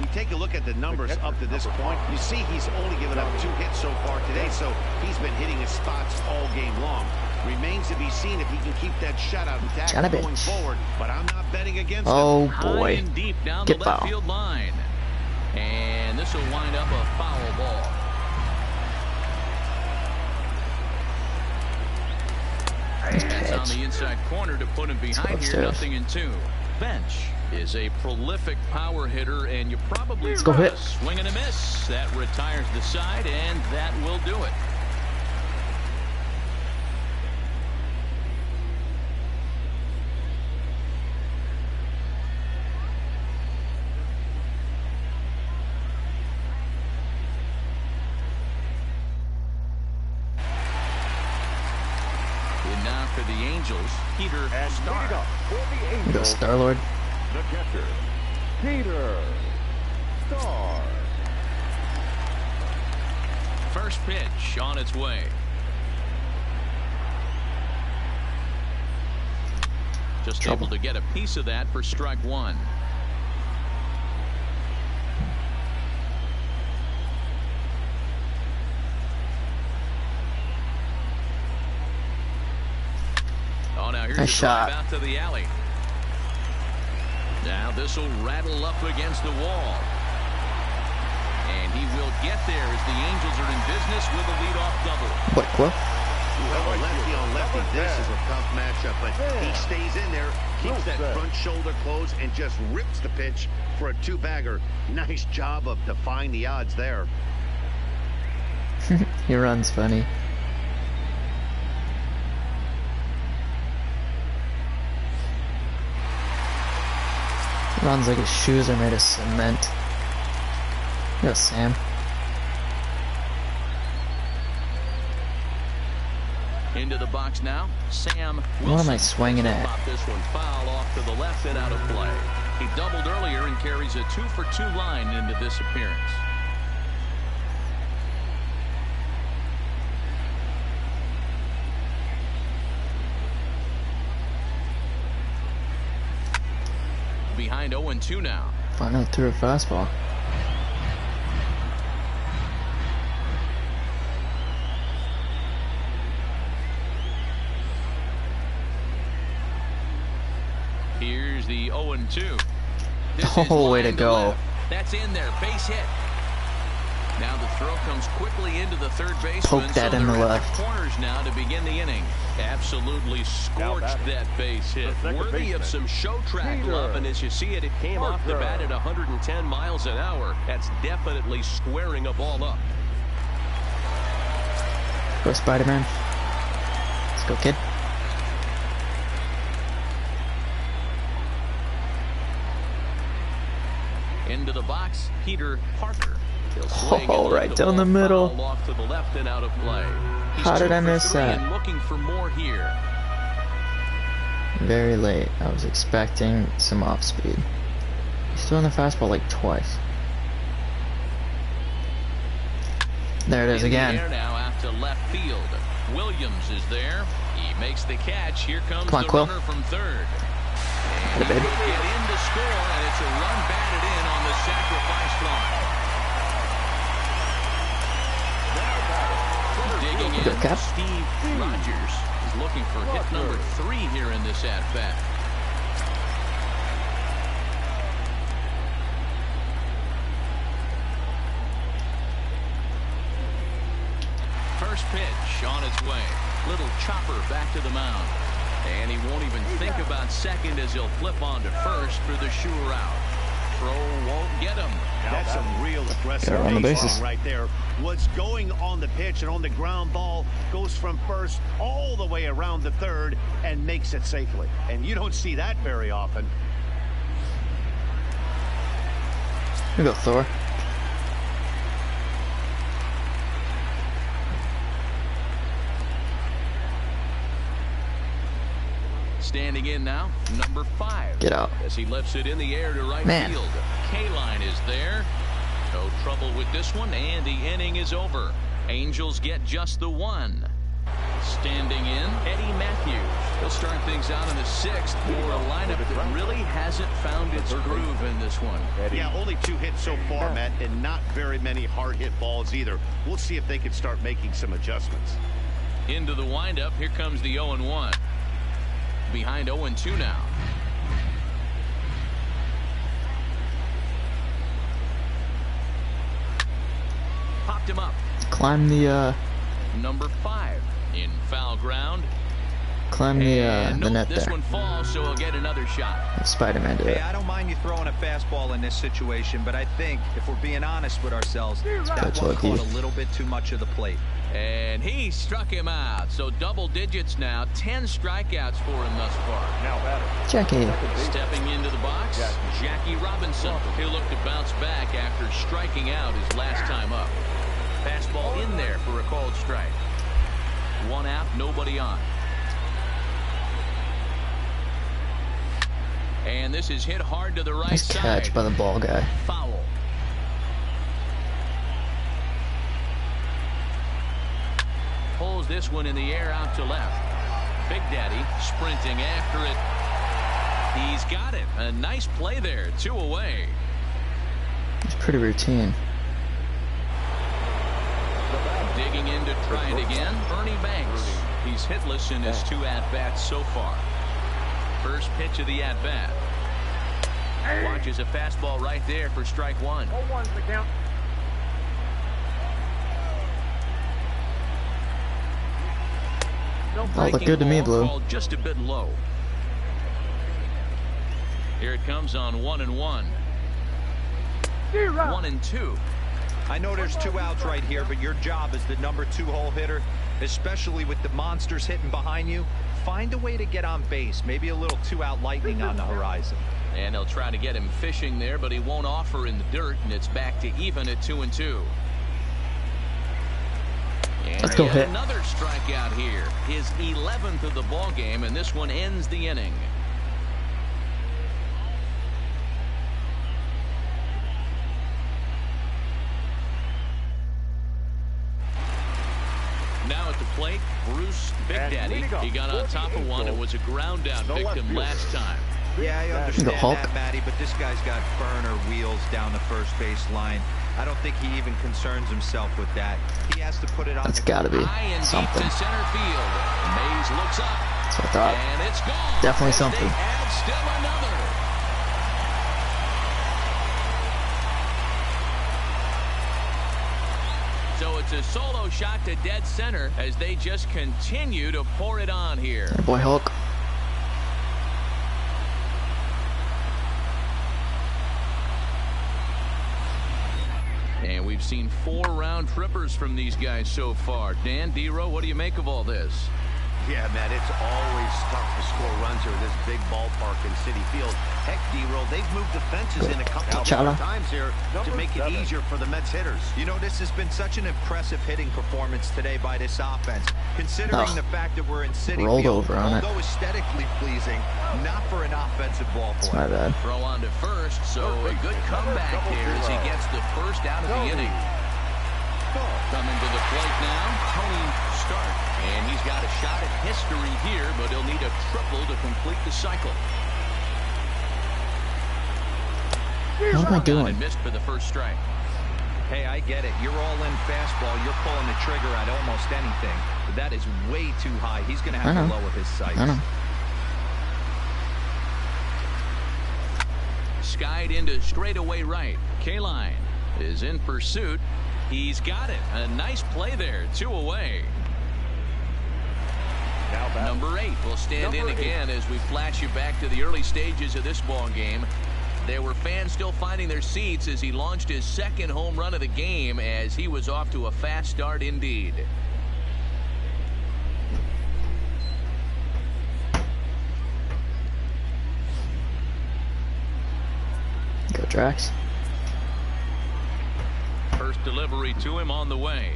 You take a look at the numbers up to this point, you see he's only given up 2 hits so far today, so he's been hitting his spots all game long. Remains to be seen if he can keep that shutout intact going forward, but I'm not betting against
Oh
him.
High
boy.
and deep down
Get
the left
foul.
field line. And this will wind up a foul ball. That's on the inside corner to put him behind here,
upstairs.
0-2. Bench is a prolific power hitter, and you probably
Let's go hit.
swing and a miss. That retires the side, and that will do it. And now for the Angels, Peter
And
Starr.
leading up for the
We go
Angels,
Star-Lord.
the catcher, Peter Starr.
First pitch on its way. Just
Trouble.
able to get a piece of that for strike 1. Oh, now here's
Nice
a
shot.
drive out to the alley. Now this will rattle up against the wall. And he will get there as the Angels are in business with a leadoff double.
What?
Well, lefty on lefty, this is a tough matchup, but he stays in there, keeps that front shoulder closed, and just rips the pitch for a 2-bagger. Nice job of defying the odds there.
He runs funny. He runs like his shoes are made of cement. Yeah, Sam.
Into the box now, Sam Wilson.
What am I swinging at?
Pop this one foul off to the left and out of play. He doubled earlier and carries a 2-for-2 line into this appearance. Behind 0-2 now.
Finally threw a fastball.
2. This
Oh,
is
way to
line
go.
left. That's in there. Base hit. Now the throw comes quickly into the third baseman.
Poke that
so
in the
they're
left.
Corners now to begin the inning. Absolutely scorched that base hit. Worthy of some show track love, and as you see it, it came off the bat at 110 miles an hour. That's definitely squaring a ball up.
Go Spider-Man. Let's go, kid.
Into the box, Peter Parker.
Oh, right down the middle.
Off to the left and out of play.
How did I miss that?
And looking for more here.
Very late. I was expecting some off speed. He's throwing the fastball like twice. There it is again.
In the air now out to left field. Williams is there. He makes the catch. Here comes
Come on,
the
Quill.
runner from third. And
Get it,
he
baby.
will get in to score, and it's a run batted in on the sacrifice fly. Digging in,
Good cap.
Steve Rogers is looking for hit number 3 here in this at-bat. First pitch on its way. Little chopper back to the mound. And he won't even think about second as he'll flip on to first for the sure out. Throw won't get him.
That's some real aggressive
Gotta run the bases.
baseball right there. What's going on the pitch and on the ground ball goes from first all the way around the third and makes it safely. And you don't see that very often.
Here we go, Thor.
Standing in now, number 5.
Get out.
As he lifts it in the air to right
Man.
field. K-line is there. No trouble with this one, and the inning is over. Angels get just the 1. Standing in, Eddie Matthews. He'll start things out in the 6th for a lineup that really hasn't found its groove in this one.
Yeah, only 2 hits so far, Matt, and not very many hard hit balls either. We'll see if they can start making some adjustments.
Into the windup, here comes the 0-1. Behind 0-2 now. Popped him up.
Climb the
Number 5 in foul ground.
the
Nope,
net
this
there.
one falls, so he'll get another shot.
Spider-Man did
Hey,
it.
I don't mind you throwing a fastball in this situation, but I think if we're being honest with ourselves, that
That's
one
lucky.
caught a little bit too much of the plate.
And he struck him out. So double digits now. 10 strikeouts for him thus far.
Now batter.
Jackie.
Stepping into the box, Jackie Robinson. He'll look to bounce back after striking out his last time up. Fastball in there for a called strike. 1 out, nobody on. And this is hit hard to the right
Nice
side.
catch by the ball guy.
Foul. Pulls this one in the air out to left. Big Daddy sprinting after it. He's got it. A nice play there. 2 away.
It's pretty routine.
Digging in to try it again. Ernie Banks. He's hitless in his 2 at-bats so far. First pitch of the at-bat. Watches a fastball right there for strike 1.
0-1's the count.
All look good to me, Blue.
Called just a bit low. Here it comes on 1-1. 1-2.
I know there's 2 outs right here, but your job as the number 2 hole hitter, especially with the monsters hitting behind you, find a way to get on base. Maybe a little 2-out lightning on the horizon.
And they'll try to get him fishing there, but he won't offer in the dirt, and it's back to even at 2-2. And
Let's go hit.
Another strikeout here. His 11th of the ball game, and this one ends the inning. Now at the plate, Bruce Big Daddy. He got on top of one and was a ground out victim last time.
Yeah, I understand
Hulk.
that, Matty, but this guy's got burner wheels down the first base line. I don't think he even concerns himself with that. He has to put it on.
That's gotta be
High and
something.
deep to center field. Mays looks up.
That's what I thought.
And it's gone.
Definitely
As
something.
They add still another. So it's a solo shot to dead center as they just continue to pour it on here.
Hey, boy, Hulk.
And we've seen 4 round trippers from these guys so far. Dan, D-Row, what do you make of all this?
Yeah, Matt, it's always tough to score runs here at this big ballpark in Citi Field. Heck, D-Roll, they've moved the fences in a couple of times here to make it easier for the Mets hitters.
You know, this has been such an impressive hitting performance today by this offense, considering the fact that we're in Citi
rolled
Field.
over on
Although aesthetically pleasing, not for an offensive ball
That's
player.
my bad.
Throw on to first, so a good comeback there as he gets the first out of the inning. Coming to the plate now, Tony Stark. And he's got a shot at history here, but he'll need a triple to complete the cycle.
What am I doing?
And missed for the first strike.
Hey, I get it. You're all in fastball. You're pulling the trigger at almost anything. But that is way too high. He's going to have to lower his sights.
I know.
Skied into straightaway right. K-Line is in pursuit. He's got it. A nice play there. 2 away. Number 8 will stand in again as we flash you back to the early stages of this ball game. There were fans still finding their seats as he launched his second home run of the game as he was off to a fast start indeed.
Go, Drax.
First delivery to him on the way.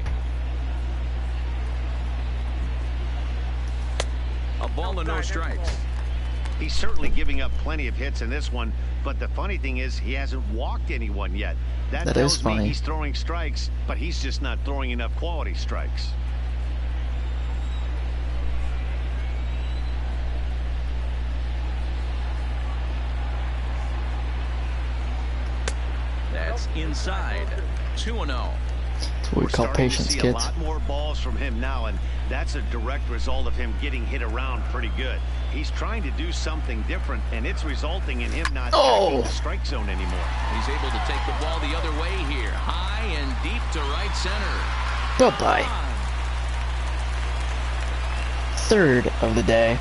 A ball and no strikes.
He's certainly giving up plenty of hits in this one, but the funny thing is he hasn't walked anyone yet. That tells me he's throwing strikes, but he's just not throwing enough quality strikes.
That's inside. 2-0.
That's what we call patience, kids.
A lot more balls from him now, and that's a direct result of him getting hit around pretty good. He's trying to do something different, and it's resulting in him not attacking the strike zone anymore.
He's able to take the ball the other way here. High and deep to right center.
Bye-bye. Third of the day.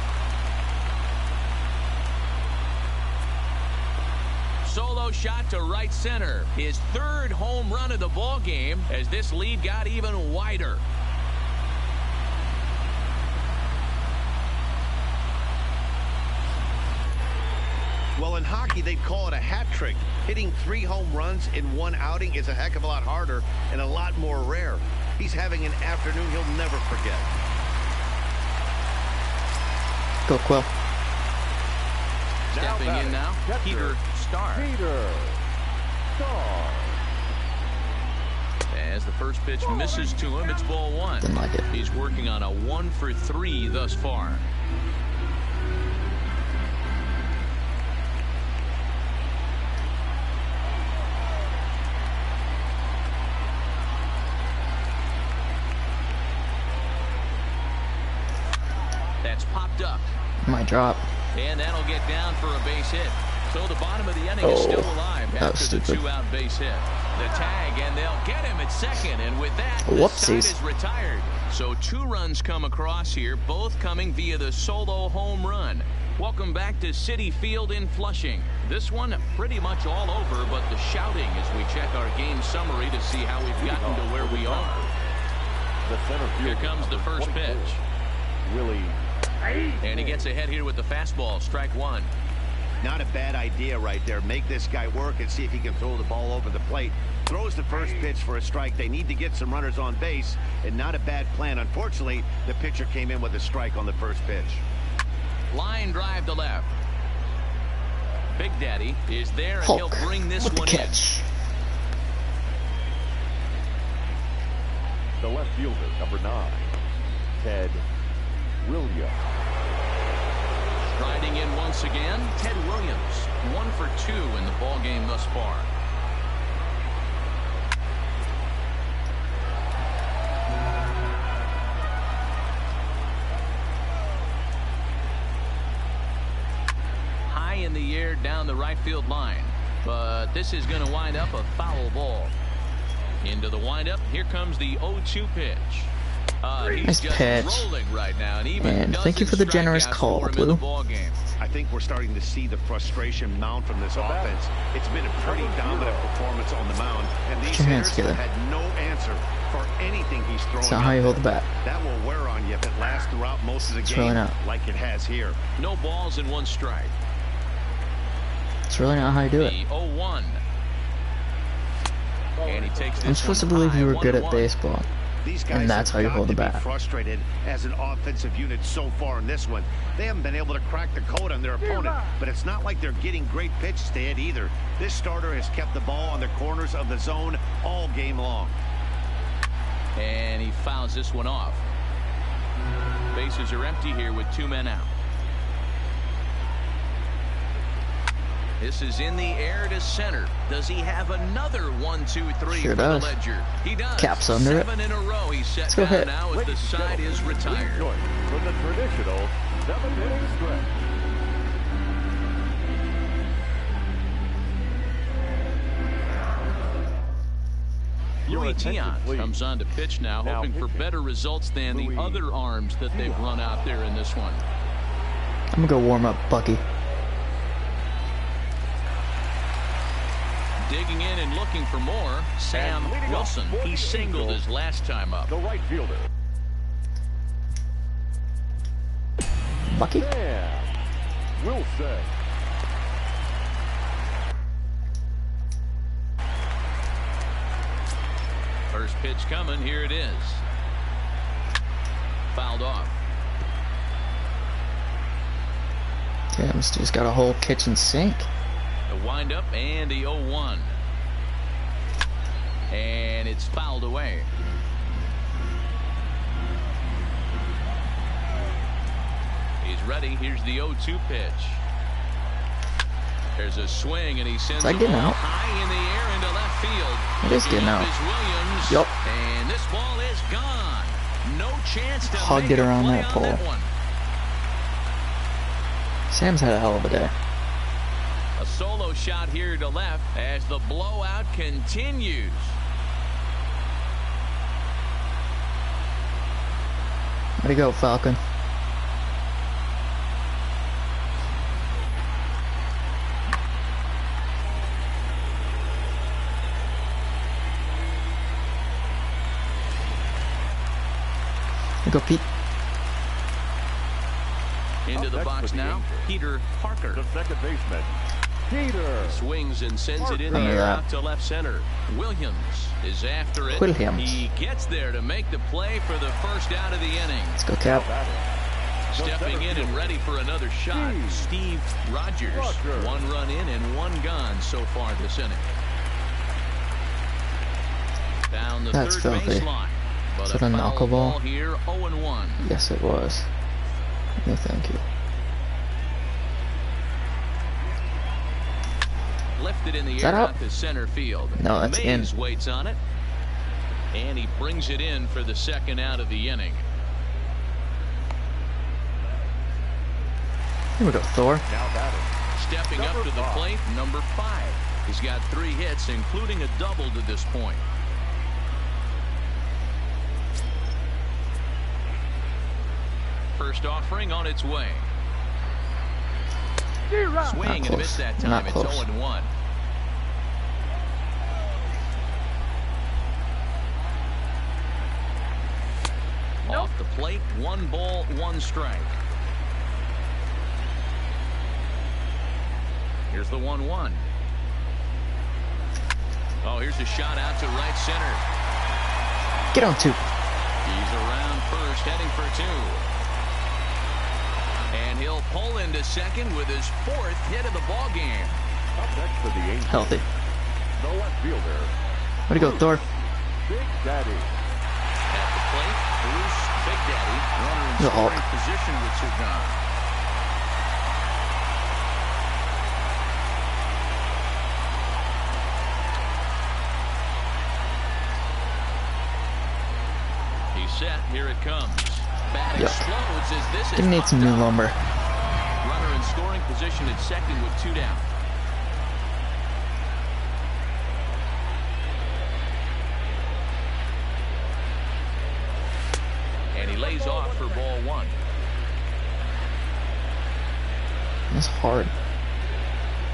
Solo shot to right center. His 3rd home run of the ball game as this lead got even wider.
Well, in hockey, they'd call it a hat trick. Hitting 3 home runs in 1 outing is a heck of a lot harder and a lot more rare. He's having an afternoon he'll never forget.
Go, Quill.
Stepping in now, Peter Starr. As the first pitch misses to him, it's ball 1.
Didn't like it.
He's working on a 1 for 3 thus far. That's popped up.
Might drop.
And that'll get down for a base hit. So the bottom of the inning is still alive after the 2-out base hit. The tag, and they'll get him at second. And with that, the side is retired. So 2 runs come across here, both coming via the solo home run. Welcome back to Citi Field in Flushing. This one pretty much all over, but the shouting as we check our game summary to see how we've gotten to where we are. Here comes the first pitch. And he gets ahead here with the fastball, strike 1.
Not a bad idea right there. Make this guy work and see if he can throw the ball over the plate. Throws the first pitch for a strike. They need to get some runners on base, and not a bad plan. Unfortunately, the pitcher came in with a strike on the first pitch.
Line drive to left. Big Daddy is there, and he'll bring this one in.
The left fielder, number 9, Ted Williams.
Striding in once again, Ted Williams. 1 for 2 in the ball game thus far. High in the air down the right field line. But this is going to wind up a foul ball. Into the windup. Here comes the 0-2 pitch.
Nice
He's
pitch.
just rolling right now, and even
And thank you for the generous call, Blue.
I think we're starting to see the frustration mount from this offense. It's been a pretty dominant performance on the mound, and these hitters have had no answer for anything he's throwing.
That's not how you hold the bat.
That will wear on you if it lasts throughout most of the game,
really
like it has here.
No balls and 1 strike.
It's really not how you do it.
The 0-1. And he takes this.
I'm supposed to believe you were good at baseball.
These guys
And that's how you hold the bat.
Frustrated as an offensive unit so far in this one. They haven't been able to crack the code on their opponent, but it's not like they're getting great pitches to hit either. This starter has kept the ball on the corners of the zone all game long.
And he fouls this one off. Bases are empty here with 2 men out. This is in the air to center. Does he have another 1-2-3
Sure
for
does.
the ledger? He does.
Caps under it.
7 in a row. He's set
go
down
hit.
now as the side is retired.
From the traditional 7-inning stretch.
Louis Tiant comes on to pitch now, hoping for better results than the other arms that they've run out there in this one.
I'm gonna go warm up Bucky.
Digging in and looking for more, Sam Wilson. He singled his last time up.
The right fielder.
Bucky?
Sam Wilson.
First pitch coming. Here it is. Fouled off.
Damn, this dude's got a whole kitchen sink.
The windup and the 0-1. And it's fouled away. He's ready. Here's the 0-2 pitch. There's a swing, and he sends the ball
out?
high in the air into left field.
It is getting out.
Williams,
Yup.
and this ball is gone. No chance to
Hugged
make
it
a
around
play
that
on
pole.
that one.
Sam's had a hell of a day.
A solo shot here to left as the blowout continues.
Way to go, Falcon. Way to go, Pete.
Into the box now, Peter Parker.
The second baseman, Peter.
Swings and sends it in the air out to left center. Williams is after it.
Williams.
He gets there to make the play for the first out of the inning.
Let's go, Cap.
Stepping in and ready for another shot, Steve Rogers. 1 run in and 1 gone so far this inning. Down the
That's
third
filthy.
baseline.
Is
But
that a
foul
knuckleball?
ball here, 0-1.
Yes, it was. No, thank you.
Lifted in the
Is
air
that out?
out to center field.
No, that's in.
Mays waits on it. And he brings it in for the second out of the inning.
Here we go, Thor.
Now batting.
Stepping up to the plate, number 5. He's got 3 hits, including a double to this point. First offering on its way. Swing and a miss that time.
Not
It's
close.
0-1. Off the plate, 1 ball, 1 strike. Here's the 1-1. Oh, here's a shot out to right center.
Get on 2.
He's around first, heading for 2. And he'll pull into second with his 4th hit of the ball game.
Up next for the Angels.
Healthy.
The left fielder,
Way to go, Thor.
Big Daddy.
At the plate, Bruce Big Daddy, runner in
The
scoring
Hulk.
position with 2 gone. He's set. Here it comes. Bat
Yep.
explodes as this is
Gonna need some new
popped up.
lumber.
Runner in scoring position at second with 2 down. lays off for ball one.
That's hard.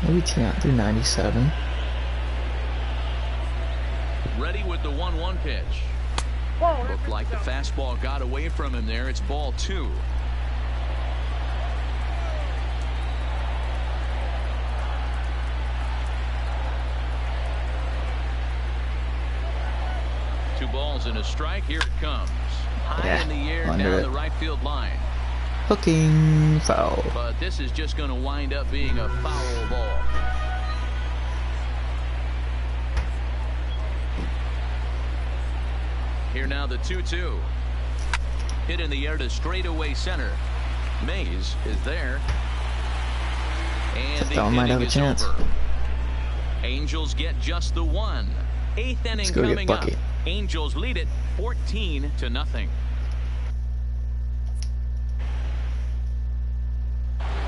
Maybe can't do 97.
Ready with the 1-1 pitch. Looked like the fastball got away from him there. It's ball two. Two balls and a strike. Here it comes. High in the air down the right field line.
Hooking foul.
But this is just going to wind up being a foul ball. Here now the 2-2. Hit in the air to straightaway center. Mays is there. And the inning is over. Angels get just the one. Eighth inning coming up. Angels lead it 14-0.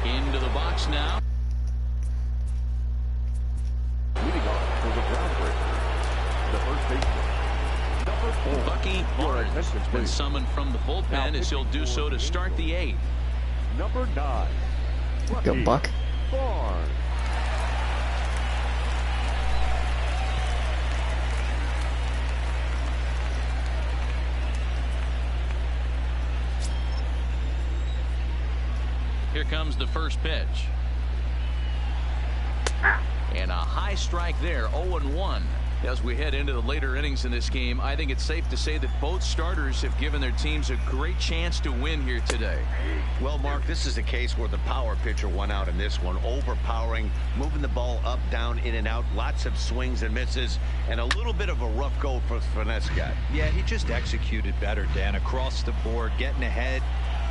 Into the box now.
Leading off for the groundbreaker, the first baseman, number 4.
Bucky Barnes has been summoned from the bullpen as he'll do so to start the 8th.
Number 9.
Go Buck.
Barnes.
Here comes the first pitch. And a high strike there, 0-1. As we head into the later innings in this game, I think it's safe to say that both starters have given their teams a great chance to win here today.
Well, Mark, this is a case where the power pitcher won out in this one. Overpowering, moving the ball up, down, in and out. Lots of swings and misses, and a little bit of a rough go for the finesse guy.
Yeah, he just executed better, Dan, across the board, getting ahead.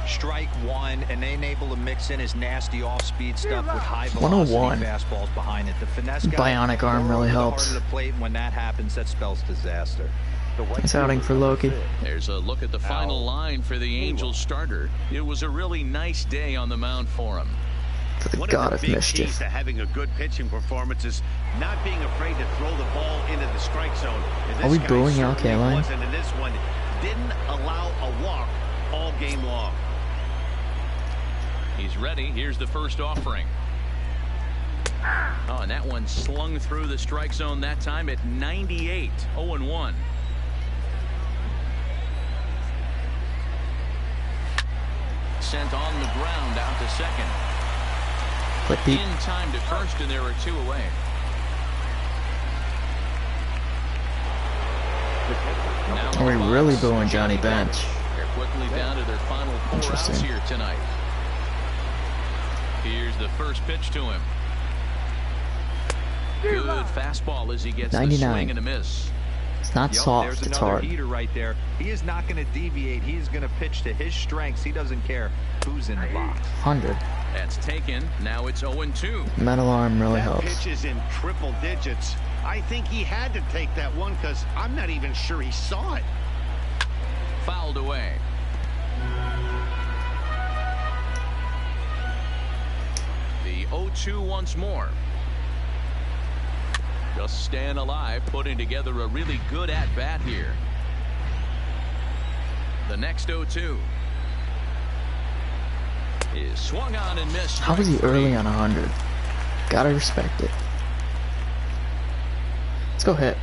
Strike one, and then able to mix in his nasty off-speed stuff with high velocity fastballs behind it. The finesse guy,
bionic arm really helps.
The plate, and when that happens, that spells disaster.
It's outing for Loki.
There's a look at the final line for the Angels starter. It was a really nice day on the mound for him.
For the god of mischief.
Keys to having a good pitching performance is not being afraid to throw the ball into the strike zone.
Are we booing Al Kaline?
Wasn't in this one. Didn't allow a walk all game long.
He's ready. Here's the first offering. Oh, and that one slung through the strike zone that time at 98. 0-1. Sent on the ground out to second. In time to first, and there are two away.
Are we really booing Johnny Bench?
They're quickly down to their final 4 outs here tonight. Here's the first pitch to him. Good fastball as he gets
99.
the swing and a miss.
It's not soft, it's hard.
Heater right there. He is not going to deviate. He's going to pitch to his strengths. He doesn't care who's in the box.
100.
That's taken. Now it's 0-2.
Metal arm really helps.
Pitch is in triple digits. I think he had to take that one because I'm not even sure he saw it.
Fouled away. The 0-2 once more. Just staying alive, putting together a really good at-bat here. The next 0-2 is swung on and missed.
How was he early on 100? Gotta respect it. Let's go hit.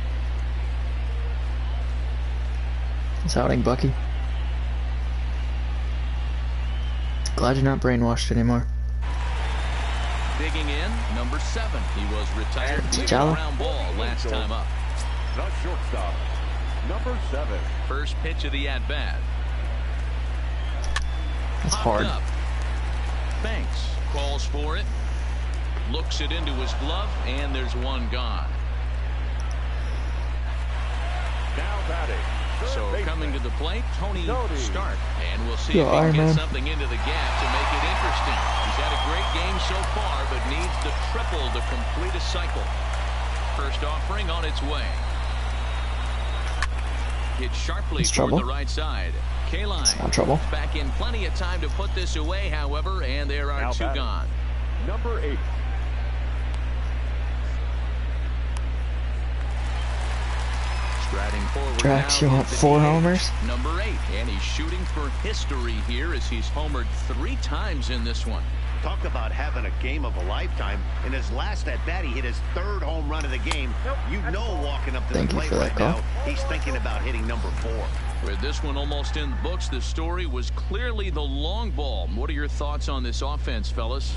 It's outing, Bucky. Glad you're not brainwashed anymore.
Digging in, number 7. He was retired with a ground ball last time up.
The shortstop, number 7.
First pitch of the at-bat.
That's hard.
Up. Banks calls for it. Looks it into his glove, and there's one gone.
Now batting.
So coming to the plate, Tony Stark, and we'll see if he can get something into the gap to make it interesting. He's had a great game so far, but needs the triple to complete a cycle. First offering on its way. Hit sharply toward the right side. Kaline back in plenty of time to put this away, however, and there are two gone.
Number 8.
Striding forward
Drax,
now
you want
is the
4
DH,
homers?
number 8, and he's shooting for history here as he's homered 3 times in this one.
Talk about having a game of a lifetime. In his last at bat, he hit his 3rd home run of the game. You know, walking up to the plate right now, he's thinking about hitting number 4.
With this one almost in the books, the story was clearly the long ball. What are your thoughts on this offense, fellas?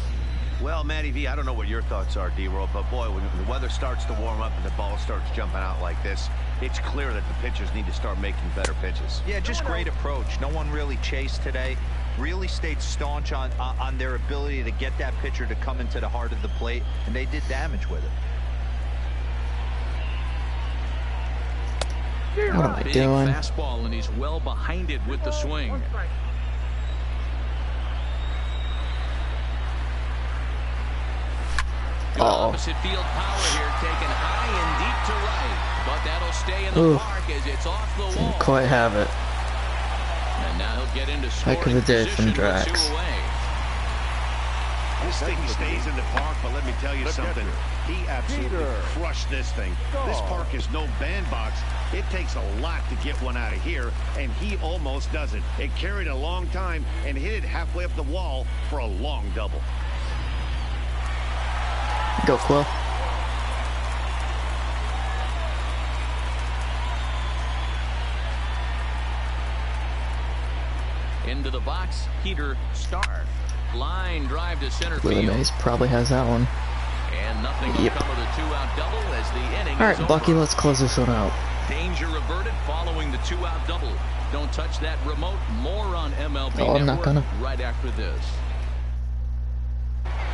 Well, Matty V, I don't know what your thoughts are, D-Roll, but boy, when the weather starts to warm up and the ball starts jumping out like this, it's clear that the pitchers need to start making better pitches.
Yeah, just great approach. No one really chased today. Really stayed staunch on their ability to get that pitcher to come into the heart of the plate, and they did damage with it.
What am I
Big
doing?
fastball, and he's well behind it with the swing. Good opposite field power here, taken high and deep to right, but that'll stay in the park as it's off the wall.
Didn't quite have it.
And now he'll get into scoring
Heck of a day from
position with 2
Drax.
away.
This thing stays in the park, but let me tell you something. He absolutely crushed this thing. This park is no bandbox. It takes a lot to get one out of here, and he almost does it. It carried a long time and hit it halfway up the wall for a long double.
Go, Quill.
Into the box, Peter Starr. Line drive to center
Willie
field.
Mays probably has that one.
And nothing will come of the 2-out double as the inning
Alright,
is
Bucky,
over.
let's close this one out.
Danger averted following the 2-out double. Don't touch that remote. More on MLB
Oh, I'm not
Network
gonna.
right after this.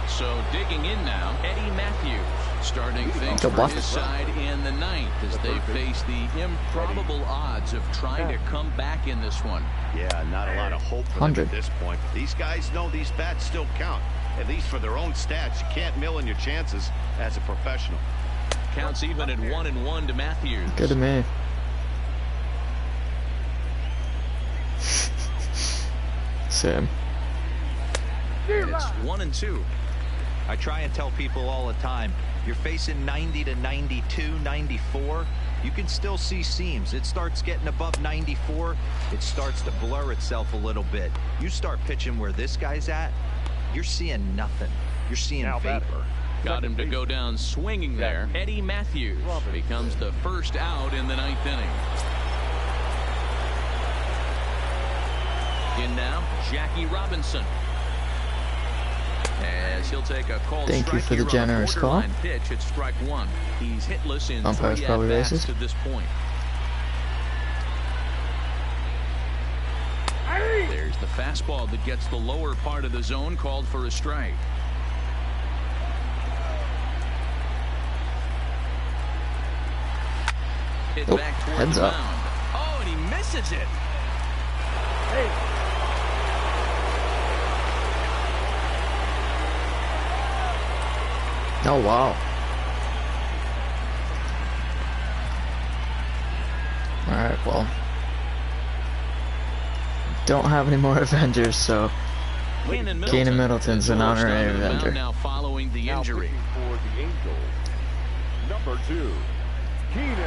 So digging in now, Eddie Matthews starting things
Go
for
Buck.
his side in the 9th as they face the improbable odds of trying to come back in this one.
Yeah, not a lot of hope for them
100.
at this point. These guys know these bats still count, at least for their own stats. You can't mill in your chances as a professional.
Counts even at 1-1 to Matthews.
Good to me. Sam.
It's 1-2.
I try and tell people all the time, you're facing 90 to 92, 94. You can still see seams. It starts getting above 94. It starts to blur itself a little bit. You start pitching where this guy's at, you're seeing nothing. You're seeing vapor.
Got him to go down swinging there. Eddie Matthews becomes the first out in the 9th inning. In now, Jackie Robinson. As he'll take a called
Thank you
strike
for the
here
generous
on a
call.
borderline pitch at strike 1. He's hitless in
Umpire's
3
probably
at-bats
racist.
to this point. There's the fastball that gets the lower part of the zone, called for a strike. Hit back toward
heads
the
up.
mound. Oh, and he misses it.
Oh, wow. Alright, well. Don't have any more Avengers, so Keenan Middleton's an honorary Avenger.
Now following the injury.
For the Angels, number 2, Keenan.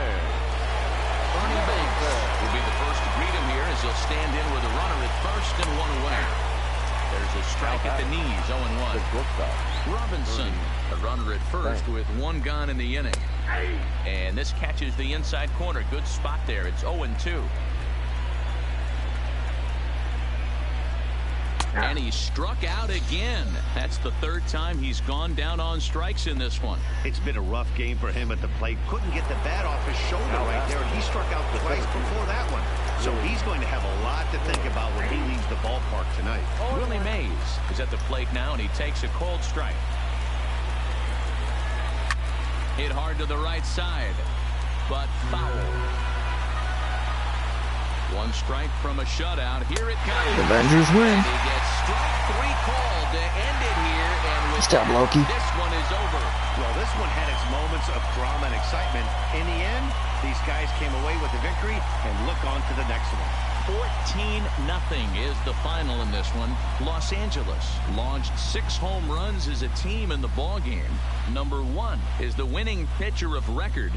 Bernie Banks will be the first to greet him here as he'll stand in with a runner at first and 1 away. There's a strike at the knees, 0-1. Robinson, a runner at first with 1 gone in the inning. And this catches the inside corner. Good spot there. It's 0-2. And he struck out again. That's the 3rd time he's gone down on strikes in this one.
It's been a rough game for him at the plate. Couldn't get the bat off his shoulder right there, and he struck out twice before that one. So he's going to have a lot to think about when he leaves the ballpark tonight.
Willie Mays is at the plate now, and he takes a cold strike. Hit hard to the right side, but foul. 1 strike from a shutout. Here it comes.
The Avengers win.
And he gets strike 3 called to end it here. And with
Good job, Loki.
this one is over.
Well, this one had its moments of drama and excitement. In the end, these guys came away with the victory and look on to the next one.
14-0 is the final in this one. Los Angeles launched 6 home runs as a team in the ballgame. Number 1 is the winning pitcher of record,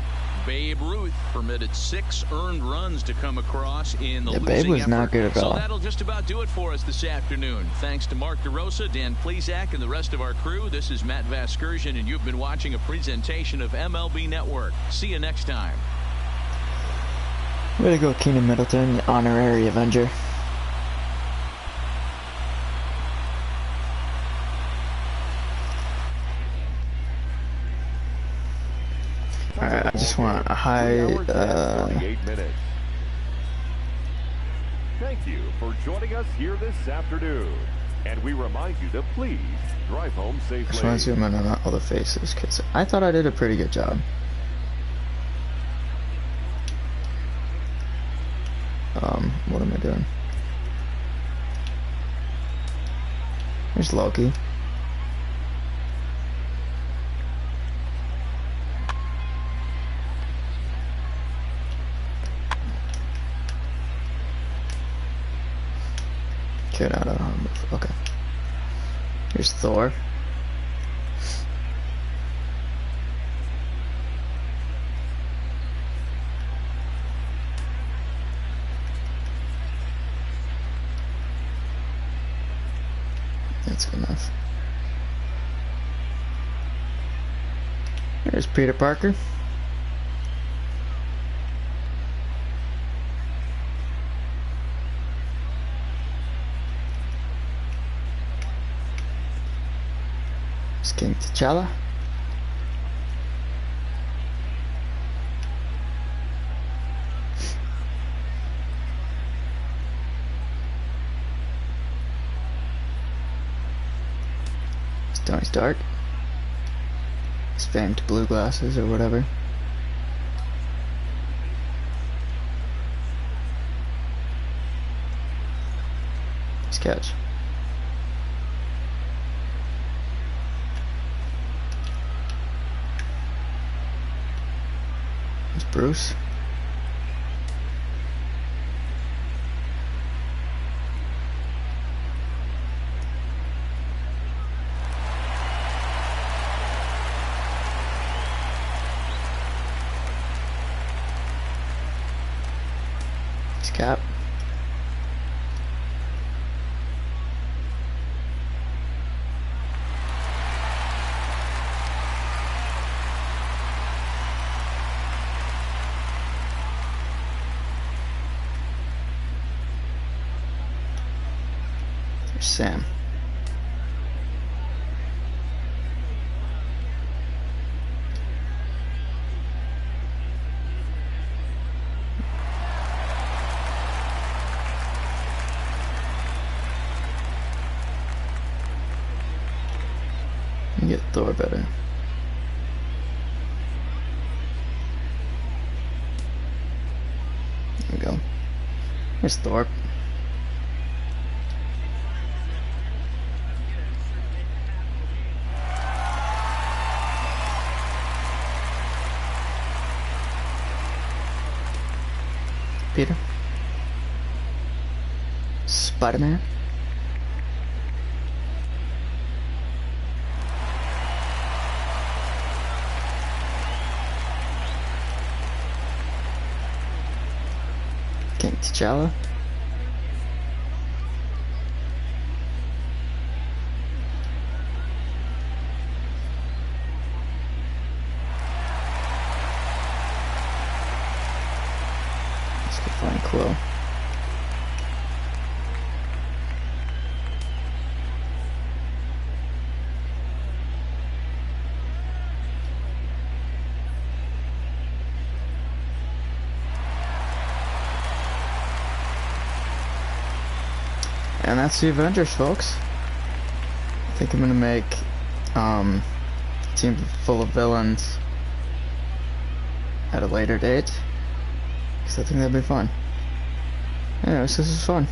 Babe Ruth permitted 6 earned runs to come across in the
Yeah,
losing
Babe was
effort.
not good at all.
So that'll just about do it for us this afternoon. Thanks to Mark DeRosa, Dan Plesac, and the rest of our crew. This is Matt Vasgersian, and you've been watching a presentation of MLB Network. See you next time.
Way to go, Keenan Middleton, the honorary Avenger. Alright, I just want a high,
48 minutes. Thank you for joining us here this afternoon. And we remind you to please drive home
I just want
safely.
to zoom in on all the faces, because I thought I did a pretty good job. What am I doing? There's Loki. Get out of harm. Okay. Here's Thor. That's good enough. There's Peter Parker. There's King T'Challa. Tony Stark. His famed blue glasses or whatever. Nice catch. There's Bruce. Cap. There's Sam. Get Thor better. There we go. Here's Thor. Peter. Spider-Man. King T'Challa. Let's go find Quill. And that's the Avengers, folks. I think I'm gonna make a team full of villains at a later date, because I think that'd be fun. Anyways, this is fun.